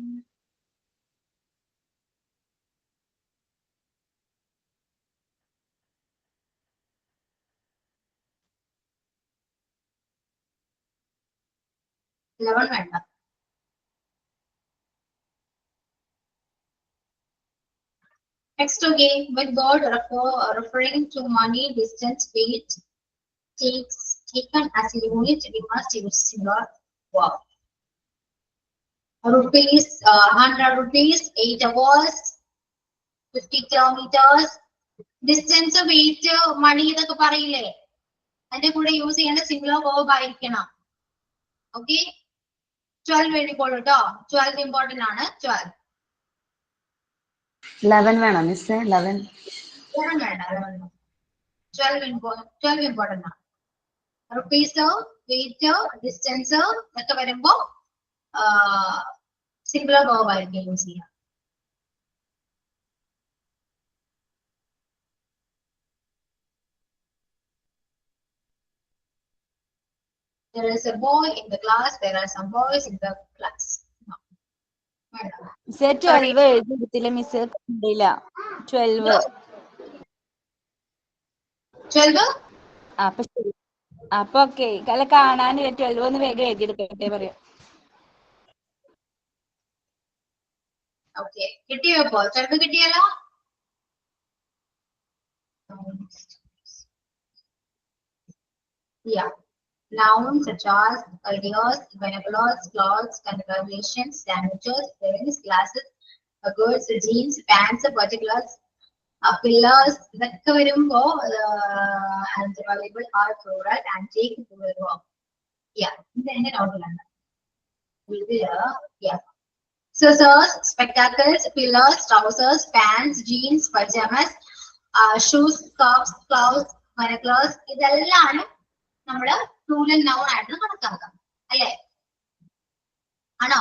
വേണ്ട. Next, okay, when God referring to money, distance, weight, taken as a unit, we must use singular verb. Rupees, 100 rupees, 8 hours, 50 kilometers. Distance, weight, money ഇതൊക്കെ പറയില്ലേ, അതിന്റെ കൂടെ യൂസ് ചെയ്യേണ്ട സിംഗുലർ verb ആയിരിക്കണം. Okay, 12 എഴുതിക്കോളൂ കേട്ടോ. 12 important ആണ്. 11 വേണം മിസ്. 11 വേണ്ട. 12 ഇമ്പോർട്ടന്റ് ആണ്. റുപ്പീസ്, വെയിറ്റ്, ഡിസ്റ്റൻസ് ഒക്കെ വരുമ്പോ സിംഗുലർ verb ആയിരിക്കും യൂസ് ചെയ്യുക. There is a boy in the class. There are some boys in the class. No. Miss 12 എഴുതിയില്ല മിസ്, കണ്ടില്ല. 12 അപ്പൊ ശരി. അപ്പൊ ഓക്കെ, അല്ല കാണാനില്ല. 12 ഒന്ന് വേഗം എഴുതിയെടുക്കട്ടെ പറയാം. ഓക്കെ, കിട്ടിയോ? ഇപ്പോ 12 കിട്ടിയല്ലോ. Yeah. Nouns such as ideas, binoculars, clothes, congratulations, sandwiches, pens, glasses, goods, jeans, pants, particulars, pillars, ഇതൊക്കെ വരുമ്പോ and available are plural and take plural verb. Yeah, ഇത് എന്റെ നോട്ടിലാണ്. Yeah. Scissors, spectacles, pillars, trousers, pants, jeans, pajamas, shoes, scarves, clothes, binoculars, ഇതെല്ലാം നമ്മള് plural noun ആയിട്ട് കണക്കാക്കാം. അല്ലേ? ആണോ?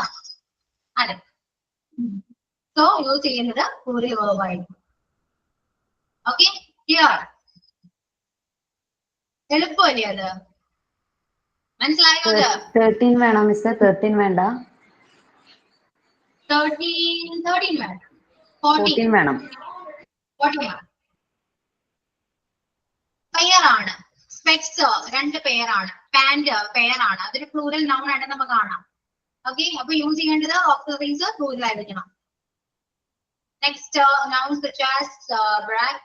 അതെ. സോ യൂസ് ചെയ്യുന്നത് പ്ലൂറൽ വെർബ് ആയിരിക്കും. Okay, clear? എളുപ്പമല്ലേ അത്? മനസ്സിലായോ അത്? 13 വേണം മിസ്, 13 വേണ്ട, 13 വേണം, 14 വേണം. 14 വേണം. പെയറാണ്. സ്പെക്സ് 2 പെയറാണ്. പാന്റ് പെയറാണ്. അതൊരു പ്ലൂറൽ നൗൺ ആയിട്ട് നമുക്ക് കാണാം. ഓക്കെ, അപ്പൊ യൂസ് ചെയ്യേണ്ടത് ഓക്സിലറീസ് പ്ലൂറൽ ആയിരിക്കണം. Next nouns such as brag,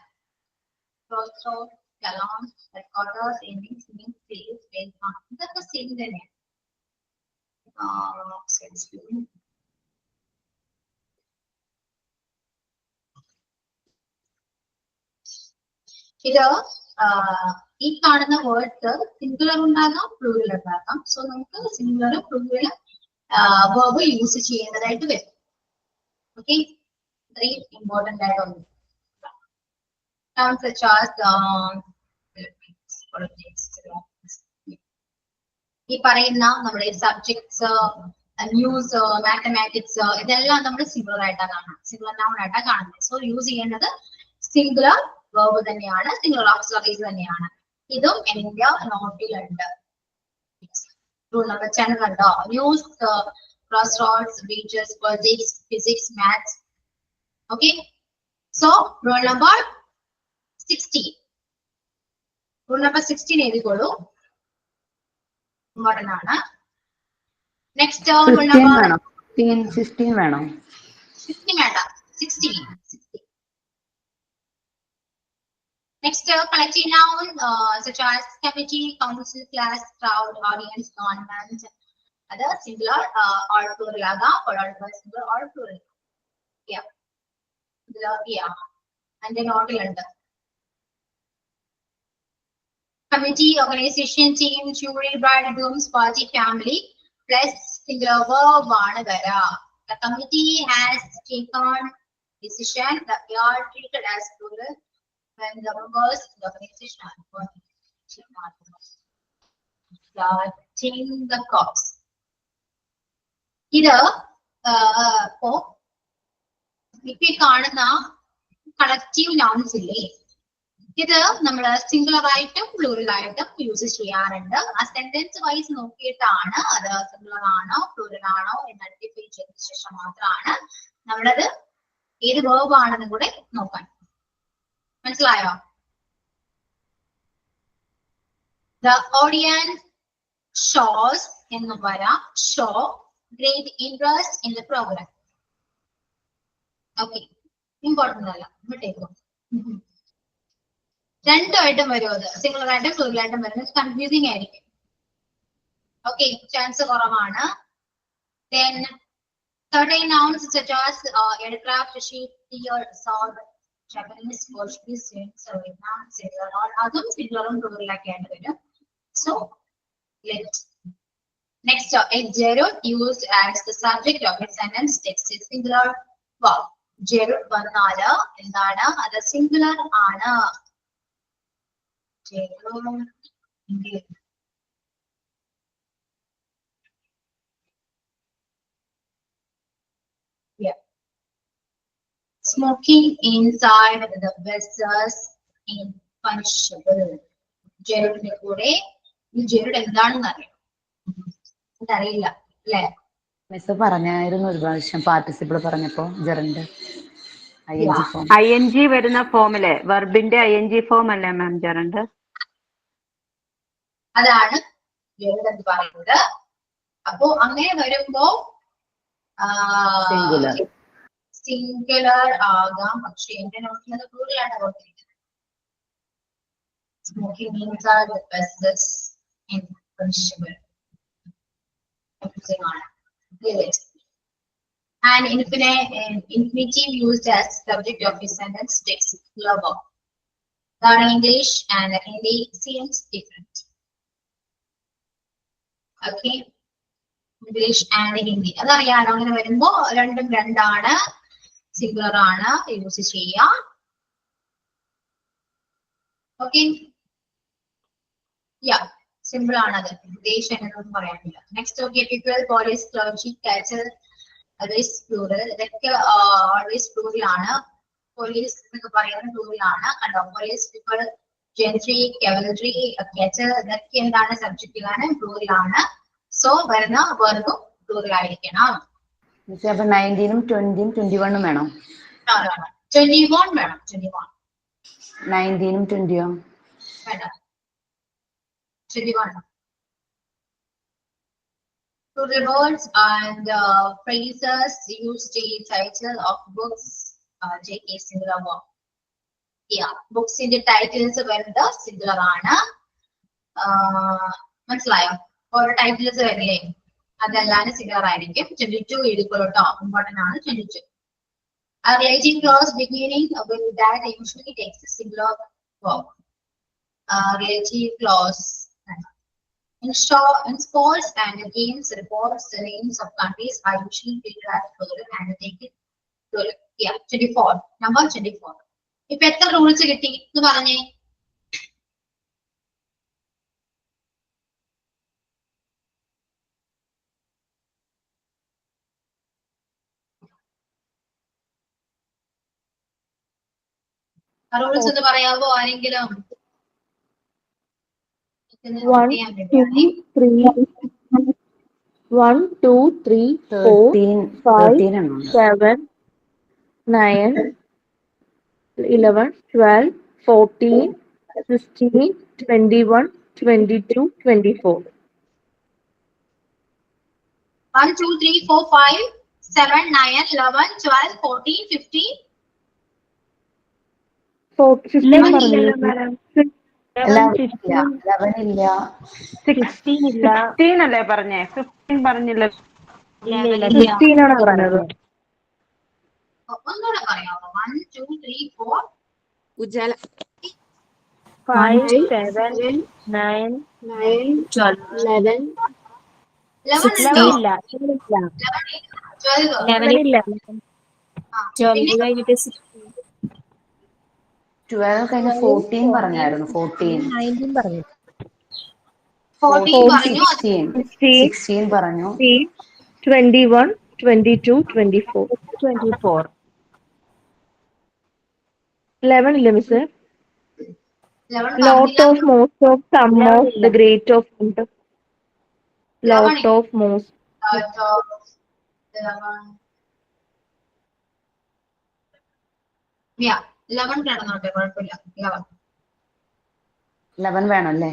crossroad, gallant, headquarters, ending, singing, sales, sales. ഇതൊക്കെ സെയിം തന്നെയാണ്. ഇത് ഈ കാണുന്ന വേർഡ്സ് സിംഗുലർ ഉണ്ടാകാം, പ്ലൂറൽ ഉണ്ടാകാം. സോ നമുക്ക് സിംഗുലർ പ്ലൂറൽ വേർബ് യൂസ് ചെയ്യേണ്ടതായിട്ട് വരും. ഓക്കെ, ഇത്രയും ഇമ്പോർട്ടന്റ് ആയിട്ട് nouns such as ഈ പറയുന്ന നമ്മുടെ സബ്ജക്ട്സ്, ന്യൂസ്, മാത്തമാറ്റിക്സ് ഇതെല്ലാം നമ്മൾ സിംഗുലർ ആയിട്ടാണ് കാണുന്നത്, സിംഗുലർ നൗൺ ആയിട്ടാണ് കാണുന്നത്. സോ യൂസ് ചെയ്യേണ്ടത് സിംഗുലർ വേർബ് തന്നെയാണ്, സിംഗുലർ ഓക്സിലറീസ് തന്നെയാണ്. ഇതും എന്റെ നോട്ടിലുണ്ട്. റൂൾ നമ്പർ 10 കണ്ടോ? News, cross roads, beaches, politics, physics, maths. Okay, so rule number 16. Rule number 16 എഴുതിക്കോളൂ, ഇമ്പോർട്ടന്റ് ആണ്. നെക്സ്റ്റ് റൂൾ 15 നമ്പർ വേണം, 15 വേണം. 16 വേണ്ട, 16. Next, collective noun such as committee, council, class, crowd, audience, government. Other singular or plural aga, followed by singular or plural. Yeah. Yeah. And then order under. Committee, organization, team, jury, bride, grooms, party, family, plus singular verb vanagara. The committee has taken decision that we are treated as plural when the members of the organization are change the cause. ഇത് ഇപ്പോ ഇപ്പൊ കാണുന്ന collective nouns ഇല്ലേ, ഇത് നമ്മൾ singular ആയിട്ടും plural ആയിട്ടും use ചെയ്യാറുണ്ട്. ആ സെന്റൻസ് വൈസ് നോക്കിയിട്ടാണ് അത് സിംഗുലർ ആണോ പ്ലൂറൽ ആണോ എന്ന് ഐഡന്റിഫൈ ചെയ്ത ശേഷം മാത്രമാണ് നമ്മളത് ഏത് വേർബ് ആണെന്ന് കൂടെ നോക്കാൻ. മനസ്സിലായോ? The audience shows എന്ന് പറയാം, show great interest in the program. Okay, important അല്ല, വിട്ടേക്കും. രണ്ടുമായിട്ടും വരും, അത് സിംഗുലർ ആയിട്ടും പ്ലൂറൽ ആയിട്ടും വരുന്നത് കൺഫ്യൂസിങ് ആയിരിക്കും. ഓക്കെ, ചാൻസ് കുറവാണ്. Then certain nouns such as aircraft, ship, theater, sword, Japanese, Portuguese, Vietnam, singular or അതും സിംഗുലറും പ്ലൂറൽ ഒക്കെ ആയിട്ട് വരും. So let's next a gerund used as the subject of a sentence text is singular verb. Gerund വന്നാല് എന്താണ്? അത് singular ആണ്. Gerund. Yeah. Smoking inside the vessels in punishable. ജെറുഡിന്റെ കൂടെ ഈ ജെറുഡ് എന്താണെന്ന് അറിയാം, അതറിയില്ല അല്ലെ? മിസ് പറഞ്ഞായിരുന്നു ഒരു പ്രാവശ്യം പാർട്ടിസിപ്പിൾ പറഞ്ഞപ്പോ ജെറണ്ട് ING വരുന്ന ഫോമിലെ വെർബിന്റെ ING ഫോം അല്ലേ മാം ജെറണ്ട്? അതാണ് ജെറുഡ് എന്ന് പറയുന്നത്. അപ്പോ അങ്ങനെ വരുമ്പോ സിംഗുലർ ആകാം, പക്ഷെ എന്റെ നോക്കുന്നത് പ്ലൂറലാണ് കൊടുത്തിരിക്കുന്നത്. Smoking inside the vessels in punishable. And infinitive used as subject of a sentence takes lover. The English and the Hindi seems different. Okay, English and Hindi. അതറിയാലോ, അങ്ങനെ വരുമ്പോ രണ്ടും രണ്ടാണ്, സിംഗുലർ ആണ് യൂസ് ചെയ്യാം. ഓക്കെ, യാ സിമ്പിൾ ആണത്, ദേശം എന്നൊന്നും പറയാനില്ല. Next okay, people, police, clergy, cattle, always plural. ഇതൊക്കെ ഓൾവേസ് പ്ലൂറൽ ആണ്. പോലീസ് എന്നൊക്കെ പറയുന്നത് പ്ലൂറൽ ആണ്. കണ്ടോ, police, people, gentry, cavalry, catcher, ഇതൊക്കെ എന്താണ് സബ്ജക്റ്റിലാണ്, പ്ലൂറലാണ്. സോ വരുന്ന വെർബ് പ്ലൂറൽ ആയിരിക്കണം. അപ്പൊ 19ഉം 20ഉം 21ഉം വേണോ? 21 വേണം. 21 19ഉം 20ഉം വേണം. 21 plural words and phrases used in title of books, JK singular verb. Yeah, books in the titles വരുന്നത് singular ആണ്. മനസ്സിലായോ? ഓരോ ടൈറ്റിൽസ് വരില്ലേ, അതെല്ലാം singular ആയിരിക്കും. 22 എഴുതിക്കോളൂട്ടോ, ഇമ്പോർട്ടന്റ് ആണ് 22. A relative clause beginning with that usually takes a singular verb. Relative clause. In sports and games reports, the names of countries are usually treated as plural and taken plural. Yeah, 24. Number 24. ഇപ്പൊ എത്ര rules കിട്ടി എന്ന് പറഞ്ഞേ? Rules എന്ന് പറയാവോ ആരെങ്കിലും? 1, 2, 3, 4, 5, 7, 9, 11, 12, 14, 16, 21, 22, 24. 1, 2, 3, 4, 5, 7, 9, 11, 12, 14, 15. 15 പറഞ്ഞില്ല madam. 11 ഇല്ല. 16 ഇല്ല. 16 അല്ലേ പറഞ്ഞേ? 15 പറഞ്ഞില്ല. 16 ആണ് പറഞ്ഞത്. ഒന്നുകൂടെ പറയാമോ? 1, 2, 3, 4. ഉജാല 5, 7, 9, 12, 11. 11 ഇല്ല. 12. 11 ഇല്ല. 12 കഴിഞ്ഞിട്ട് 12 കഴിഞ്ഞ് 14 പറഞ്ഞായിരുന്നു. 14 19 പറഞ്ഞു. 14 പറഞ്ഞു. 16 പറഞ്ഞു. 21, 22, 24. 24. 11 ഇല്ല miss. 11 Lot of, most of, some of, the great of, lot of, most. 11 കിടന്നോട്ടെ, കുഴപ്പമില്ല. 11 വേണം അല്ലേ?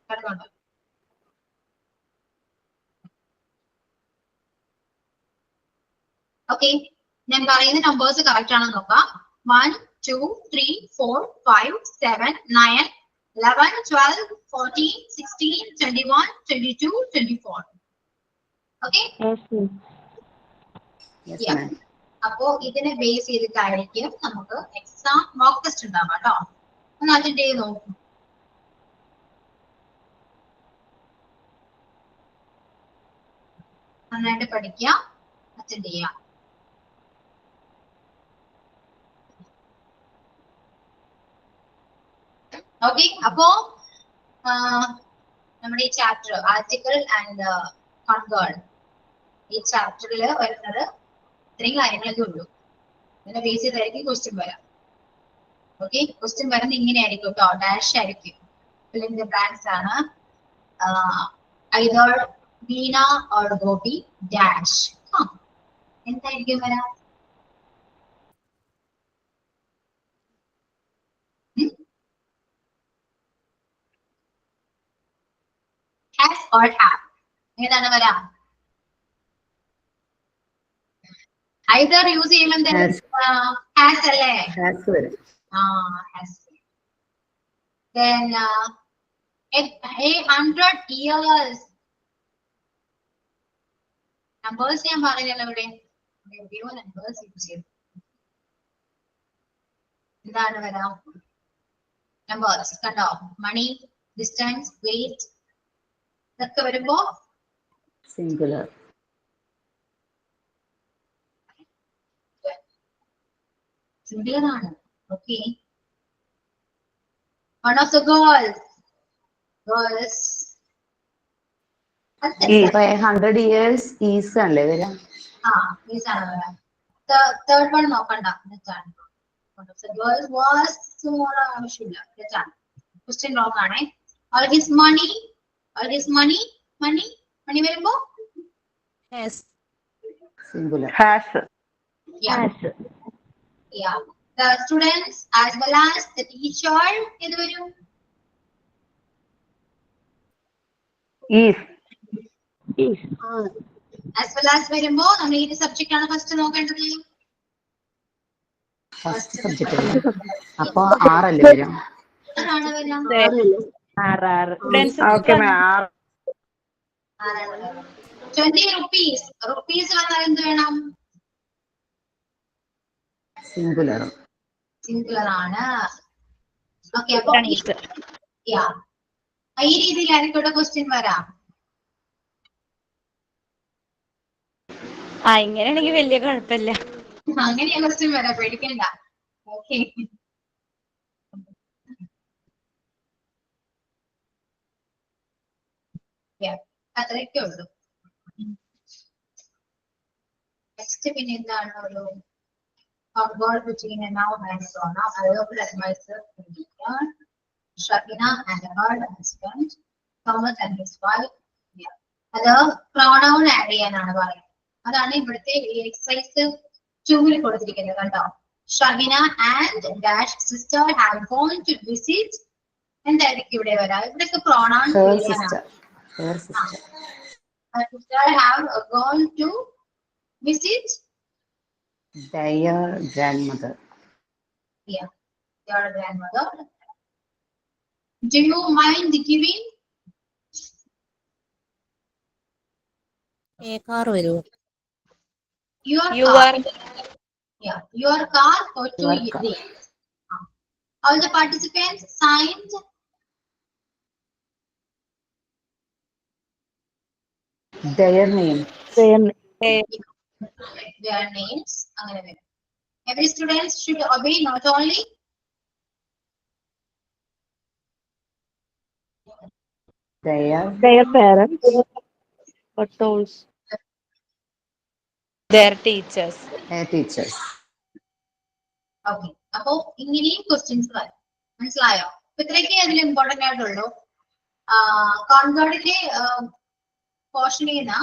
കിടന്നോട്ടെ. ഓക്കെ, ഞാൻ പറയുന്ന നമ്പേഴ്സ് കറക്റ്റ് ആണെന്ന് നോക്കാം. 1, 2, 3, 4, 5, 7, 9, 11, 12, 14, 16, 21, 22, 24. ഓക്കെ, അപ്പോ ഇതിനെ ബേസ് ചെയ്തിട്ടായിരിക്കും നമുക്ക് എക്സാം മോക്ക് ടെസ്റ്റ് ഉണ്ടാവാം കേട്ടോ. ഒന്ന് അറ്റൻഡ് ചെയ്ത് നോക്കും. നന്നായിട്ട് പഠിക്കുക, അറ്റൻഡ് ചെയ്യാം. ഓക്കെ, അപ്പോ നമ്മുടെ ഈ ചാപ്റ്റർ ആർട്ടിക്കിൾ ആൻഡ് കൺവേർഡ്, ഈ ചാപ്റ്ററിൽ വരുന്നത് ഇത്രയും കാര്യങ്ങളൊക്കെ ഉള്ളൂ. ഇതിനെ ബേസ് ചെയ്തായിരിക്കും ക്വസ്റ്റ്യൻ വരാം. ഓക്കെ, ക്വസ്റ്റ്യൻ വരുന്നത് ഇങ്ങനെയായിരിക്കും കേട്ടോ, ഡാഷ് ആയിരിക്കും. ഫില്ലിംഗ് ബ്ലാങ്ക്സ് ആണ്. Either Veena or Gopi dash. എന്തായിരിക്കും വരാം? Has or have. ഏതാണ് വരാം? ഐദർ യൂസ് ചെയ്യുമ്പോൾ ഹാസ് അല്ലേ? ഹാസ് വരും. ഹാസ്. Then 100 years. നമ്പേഴ്സ് ഞാൻ പറഞ്ഞല്ലോ ഇവിടെ. നമ്പേഴ്സ് യൂസ് ചെയ്തു. എന്താണ് വരാം? നമ്പേഴ്സ് കണ്ടോ? മണി, ഡിസ്റ്റൻസ്, വെയിറ്റ് ഇതൊക്കെ വരുമ്പോ സിംഗുലർ. സിംഗുലർ ആണ്. Okay, one of the girls. 100 years is അല്ലേ വരാം? ഈസ് ആണ് വരാം. തേർഡ് വൺ നോക്കണ്ട. Girls was small ആവശ്യമില്ല. തെറ്റാണ്. Question wrong ആണേ. All his money. All his money. Money. Money വരുമ്പോ Yes. Singular. Has. yeah. Yeah. The students as well as the teacher ഏത് വരും? ഈസ്. As well as വരുമ്പോ നമ്മൾ ഏത് സബ്ജക്റ്റ് ആണ് ഫസ്റ്റ് നോക്കേണ്ടത്? First subject. അപ്പൊ 6 അല്ലേ വരാം? ആരാണ് വരാം? Okay ma'am. 20 rupees. Rupees വന്നാൽ എന്ത് വേണം? സിംഗുലർ. സിംഗുലർ ആണ്. ഓക്കെ അപ്പൊ ഈ രീതിയിൽ ആയിരിക്കോട്ടെ ക്വസ്റ്റ്യൻ വരാം. ഇങ്ങനെയാണെങ്കിൽ വലിയ കുഴപ്പമില്ല. അങ്ങനെയാ ക്വസ്റ്റ്യൻ വരാം, പേടിക്കണ്ട. ഓക്കെ അത്രയൊക്കെ ഉള്ളൂ. നെക്സ്റ്റ് പിന്നെ എന്താണ് ഒരു outward between and now hands on. I will advise Shakina and her husband, Thomas and his wife. Yeah. അത് pronoun add ചെയ്യാനാണ് പറയുന്നത്. അതാണ് ഇവിടുത്തെ എക്സസൈസ് 2 കൊടുത്തിരിക്കുന്നത് കണ്ടോ. Shabina and dash sister have gone to visit. എന്തായിരിക്കും ഇവിടെ വരാം? ഇവിടെയൊക്കെ pronoun sister have gone to visit their grandmother. Yeah, your grandmother. Do you mind giving car വരൂ? your You car? are Yeah, your car or to Your car. the. All the participants signed. Their name. Their names. അങ്ങനെ വരും. Every student should obey not only Their parents, but also their teachers. teachers. Okay. അപ്പോ ഇങ്ങനെയും questions വരും. മനസ്സിലായോ? അപ്പൊ ഇത്രയൊക്കെ അതിൽ important ആയിട്ടുള്ളൂ. കോൺവേർഡിന്റെ പോർഷനിൽ നിന്ന്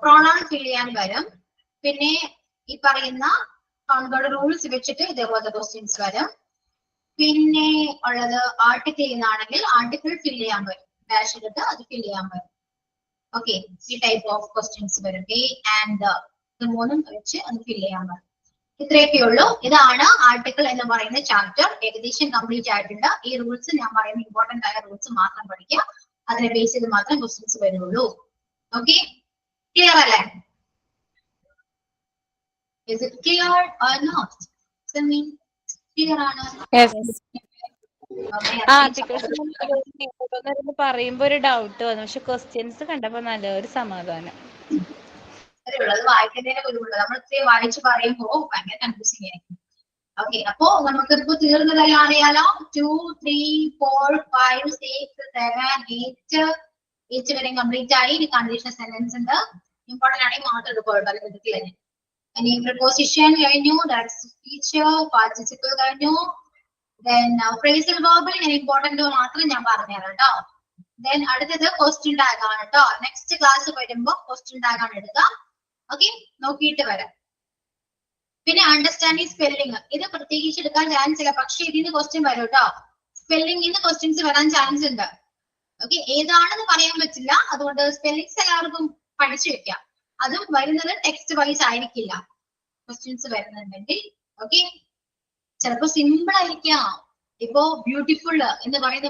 പ്രോണൗൺ ഫിൽ ചെയ്യാൻ വരും. പിന്നെ ഈ പറയുന്ന കോൺവേർഡ് റൂൾസ് വെച്ചിട്ട് ഇതേപോലത്തെ ക്വസ്റ്റ്യൻസ് വരും. പിന്നെ ഉള്ളത് ആർട്ടിക്കിൾ നിന്നാണെങ്കിൽ ആർട്ടിക്കിൾ ഫിൽ ചെയ്യാൻ വരും. ഡാഷ് എടുത്ത് അത് ഫിൽ ചെയ്യാൻ വരും. ഓക്കെ, ഈ ടൈപ്പ് ഓഫ് ക്വസ്റ്റ്യൻസ് വരും. എ ആൻഡ് ഇത് മൂന്നും വെച്ച് അത് ഫിൽ ചെയ്യാൻ വരും. ഇത്രയൊക്കെ ഉള്ളൂ. ഇതാണ് ആർട്ടിക്കിൾ എന്ന് പറയുന്ന ചാപ്റ്റർ. ഏകദേശം കംപ്ലീറ്റ് ആയിട്ടുണ്ട്. ഈ റൂൾസ് ഞാൻ പറയുന്ന ഇമ്പോർട്ടന്റ് ആയ റൂൾസ് മാത്രം പഠിക്കുക. അതിനെ ബേസ് ചെയ്ത് മാത്രം ക്വസ്റ്റ്യൻസ് വരുള്ളൂ. ഓക്കെ, ക്ലിയർ അല്ലേ? Is it clear or not? Clear ആണ്. ആർട്ടിക്കിൾസ് പറയുമ്പോ ഒരു ഡൗട്ട് വന്നു, പക്ഷെ ക്വസ്റ്റ്യൻസ് കണ്ടപ്പോ നല്ലൊരു സമാധാനം. അത് വായിക്കുന്നതിനെ ബുദ്ധിമുട്ട്. നമ്മൾ ഇത്രയും വായിച്ച് പറയുമ്പോൾ ഭയങ്കര കൺഫ്യൂസിങ് ആയിരിക്കും. ഓക്കെ, അപ്പോ നമുക്ക് ഇപ്പൊ തീർന്നതെല്ലാം അറിയാലോ. 2, 3, 4, 5, 6, 7, 8 വരെ കംപ്ലീറ്റ് ആയി. ഇനി കണ്ടീഷണൽ സെന്റൻസ് ഉണ്ട്. ഇമ്പോർട്ടന്റ് ആണെങ്കിൽ മാത്രം എടുക്കുള്ളൂ. പല വിധത്തിൽ തന്നെ. ഇനി പ്രിപ്പോസിഷൻ കഴിഞ്ഞു, ഡയറക്ട് സ്പീച്ച്, പാർട്ടിസിപ്പിൾ കഴിഞ്ഞു. Then phrasal verb ഞാൻ ഇമ്പോർട്ടന്റ് മാത്രം ഞാൻ പറഞ്ഞുതരാം കേട്ടോ. Then അടുത്തത് ക്വസ്റ്റ്യൻ ടാഗ് ആണ് കേട്ടോ. നെക്സ്റ്റ് ക്ലാസ് വരുമ്പോ ക്വസ്റ്റ്യൻ ടാഗ് ആണ് എടുക്കുക. ഓക്കെ, നോക്കിയിട്ട് വരാം. പിന്നെ അണ്ടർസ്റ്റാൻഡിങ് സ്പെല്ലിംഗ്, ഇത് പ്രത്യേകിച്ച് എടുക്കാൻ ചാൻസ് ഇല്ല, പക്ഷെ ഇതിന് ക്വസ്റ്റ്യൻ വരും കേട്ടോ. സ്പെല്ലിംഗിന് ക്വസ്റ്റ്യൻസ് വരാൻ ചാൻസ് ഉണ്ട്. ഓക്കെ, ഏതാണെന്ന് പറയാൻ പറ്റില്ല. അതുകൊണ്ട് സ്പെല്ലിങ്സ് എല്ലാവർക്കും പഠിച്ചു വെക്കാം. അതും വരുന്നത് ടെക്സ്റ്റ് വൈസ് ആയിരിക്കില്ല ക്വസ്റ്റ്യൻസ് വരുന്നുണ്ടെങ്കിൽ. ഓക്കെ, ചിലപ്പോ സിമ്പിൾ ആയിരിക്കാം. ഇപ്പോ ബ്യൂട്ടിഫുൾ എന്ന് പറയുന്ന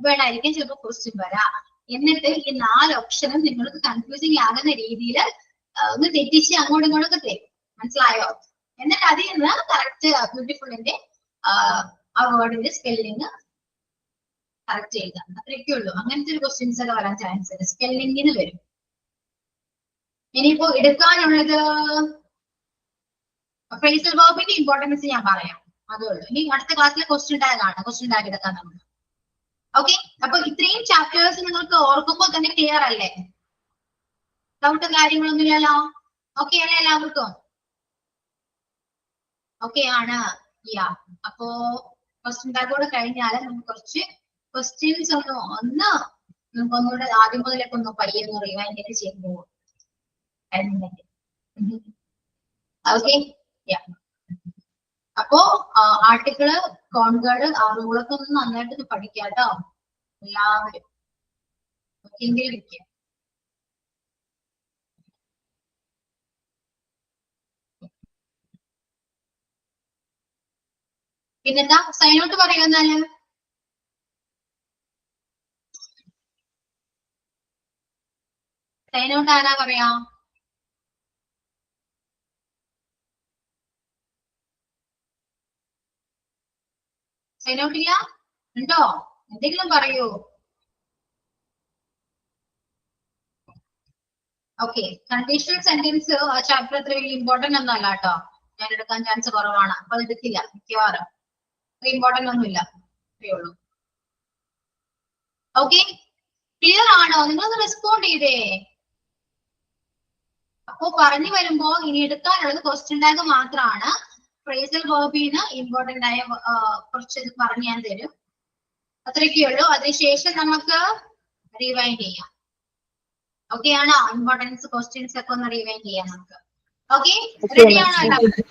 വേർഡ് ആയിരിക്കും ചിലപ്പോ ക്വസ്റ്റ്യൻ വരാം. എന്നിട്ട് ഈ 4 ഓപ്ഷനും നിങ്ങൾക്ക് കൺഫ്യൂസിങ് ആകുന്ന രീതിയിൽ ഒന്ന് തെറ്റിച്ച് അങ്ങോട്ടും ഇങ്ങോട്ടൊക്കെ തരും. മനസ്സിലായോ? എന്നിട്ട് അതിൽ നിന്ന് കറക്റ്റ് ബ്യൂട്ടിഫുള്ളിന്റെ ആ വേർഡിന്റെ സ്പെല്ലിങ് കറക്റ്റ് ചെയ്യുക. അത്രയൊക്കെ ഉള്ളൂ. അങ്ങനത്തെ ഒരു ക്വസ്റ്റ്യൻസ് ഒക്കെ വരാൻ ചാൻസ് ഉണ്ട്. സ്പെല്ലിങ്ങിന് വരും. ഇനിയിപ്പോ എടുക്കാനുള്ളത് ഫ്രേസൽ വെർബിന്റെ ഇമ്പോർട്ടൻസ് ഞാൻ പറയാം. അതേ ഉള്ളൂ. ഇനി അടുത്ത ക്ലാസ്സിലെ ക്വസ്റ്റ്യൻ ടാഗ് ആണ്. ക്വസ്റ്റ്യൻ ടാഗ് എടുക്കാൻ നമ്മൾ. ഓക്കെ, അപ്പൊ ഇത്രയും ചാപ്റ്റേഴ്സ് നിങ്ങൾക്ക് ഓർക്കുമ്പോൾ തന്നെ ക്ലിയർ അല്ലേ? ഡൗട്ടും കാര്യങ്ങളൊന്നുമില്ലല്ലോ? ഓക്കെ അല്ലേ എല്ലാവർക്കും? ഓക്കെ ആണ്. യാ അപ്പോ ക്വസ്റ്റ്യൻ ടാഗോട് കഴിഞ്ഞാൽ നമുക്ക് കുറച്ച് ക്വസ്റ്റ്യൻസ് ഒന്ന് നമുക്ക് ഒന്നുകൂടെ ആദ്യം മുതലൊക്കെ ഒന്ന് പയ്യൊന്ന് റിവൈൻഡ് ചെയ്ത് പോകും. ഓക്കെ യാ അപ്പോ ആർട്ടിക്കിള് കോൺവേർഡ് ആ റൂളൊക്കെ ഒന്ന് നന്നായിട്ട് പഠിക്കാം കേട്ടോ എല്ലാവരും. എങ്കിലും ഇരിക്കുക. പിന്നെന്താ സൈൻ ഔട്ട് പറയുന്നാല് സൈൻ ഔട്ട് ആരാ പറയാ? സൈൻ ഔട്ട് ഇല്ല ഉണ്ടോ? എന്തെങ്കിലും പറയൂ. ഓക്കെ കണ്ടീഷണൽ സെന്റൻസ് ആ ചാപ്റ്റർ അത്ര വലിയ ഇമ്പോർട്ടന്റ് ഒന്നും അല്ല കേട്ടോ. ഞാൻ എടുക്കാൻ ചാൻസ് കുറവാണ്. അപ്പൊ അത് എടുക്കില്ല മിക്കവാറും. അത്ര ഇമ്പോർട്ടന്റ് ഒന്നുമില്ല. അത്രേ ഉള്ളൂ. ഓക്കെ ക്ലിയർ ആണോ? നിങ്ങളൊന്ന് റെസ്പോണ്ട് ചെയ്തേ. അപ്പോ പറഞ്ഞു വരുമ്പോ ഇനി എടുക്കാനുള്ളത് ക്വസ്റ്റ്യൻ ടാഗ് മാത്രമാണ്. ഫ്രേസൽ വേർബിന് ഇമ്പോർട്ടന്റ് ആയ കുറച്ച് പറഞ്ഞു ഞാൻ തരും. അത്രയൊക്കെ ഉള്ളൂ. അതിനുശേഷം നമുക്ക് റിവൈൻഡ് ചെയ്യാം. ഓക്കെ ആണോ? ഇമ്പോർട്ടൻസ് ക്വസ്റ്റ്യൻസ് ഒക്കെ ഒന്ന് റിവൈൻഡ് ചെയ്യാം നമുക്ക്. ഓക്കെ റെഡി ആണോ എല്ലാവരും?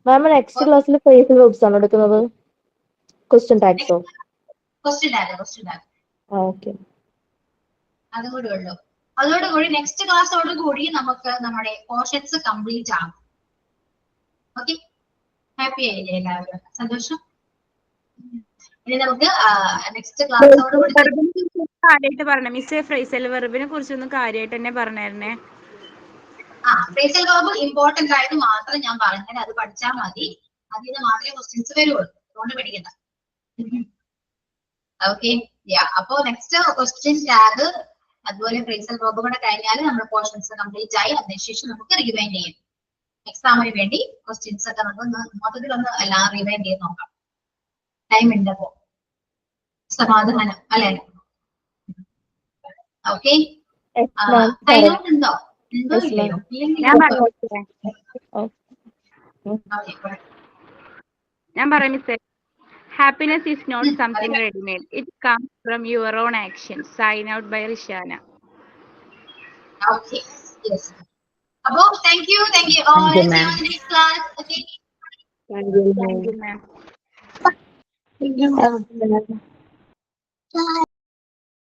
മാം നെക്സ്റ്റ് ക്ലാസ്സിൽ ഫ്രേസൽ വേർബ്സ് ആണ് എടുക്കുന്നത്. ക്വസ്റ്റ്യൻ ടാഗ്സോ? ക്വസ്റ്റ്യൻ ടാഗ് ഓക്കെ അതും കൂടെ ഉള്ളൂ. അതോടുകൂടി നെക്സ്റ്റ് ക്ലാസ്സോട് കൂടി നമുക്ക് നമ്മുടെ പോർഷൻസ് കംപ്ലീറ്റ് ആകും. ഓക്കെ ഹാപ്പി ആയില്ലേ എല്ലാവരും? സന്തോഷം. ഇനി നമുക്ക് നെക്സ്റ്റ് ക്ലാസ്സോട് കൂടി കാര്യമായിട്ട് പറഞ്ഞ മിസ് ഫ്രേസൽ വെർബിനെ കുറിച്ചൊന്ന് കാര്യമായിട്ട് തന്നെ പറഞ്ഞായിരുന്നേ. ഫ്രേസൽ വെർബ് ഇമ്പോർട്ടന്റ് ആയത് മാത്രം ഞാൻ പറഞ്ഞാൽ അത് പഠിച്ചാൽ മതി. അതിൽ നിന്ന് മാത്രമേ ക്വസ്റ്റ്യൻസ് വരുള്ളൂ. അതുകൊണ്ട് പഠിക്കണ്ട. ഓക്കെ അപ്പോ നെക്സ്റ്റ് ക്വസ്റ്റ്യൻ ടാഗ് അതുപോലെ ഫ്രേസൽ വെർബ് കൂടെ കഴിഞ്ഞാൽ നമ്മുടെ പോർഷൻസ് കംപ്ലീറ്റ് ആയി. അതിനുശേഷം നമുക്ക് റിവൈൻഡ് ചെയ്യാം. എക്സാമിന് വേണ്ടി ക്വസ്റ്റ്യൻസ് ഒക്കെ നമുക്ക് മൊത്തത്തിലൊന്ന് എല്ലാം റിവൈൻഡ് ചെയ്ത് നോക്കാം. ടൈം ഉണ്ട് അപ്പോ. സമാധാനം അല്ലെ? ഓക്കെ സൈനൗട്ട് ഉണ്ടോ? ഉണ്ടോ ഇല്ലയോ? ഞാൻ പറയാം മിസ്സേ. Happiness is not something ready-made. It comes from your own actions. Sign out by Rishana. Okay. Yes. Abho, thank you all. See you in the next class. Okay. Thank you, ma'am. Thank you, ma'am.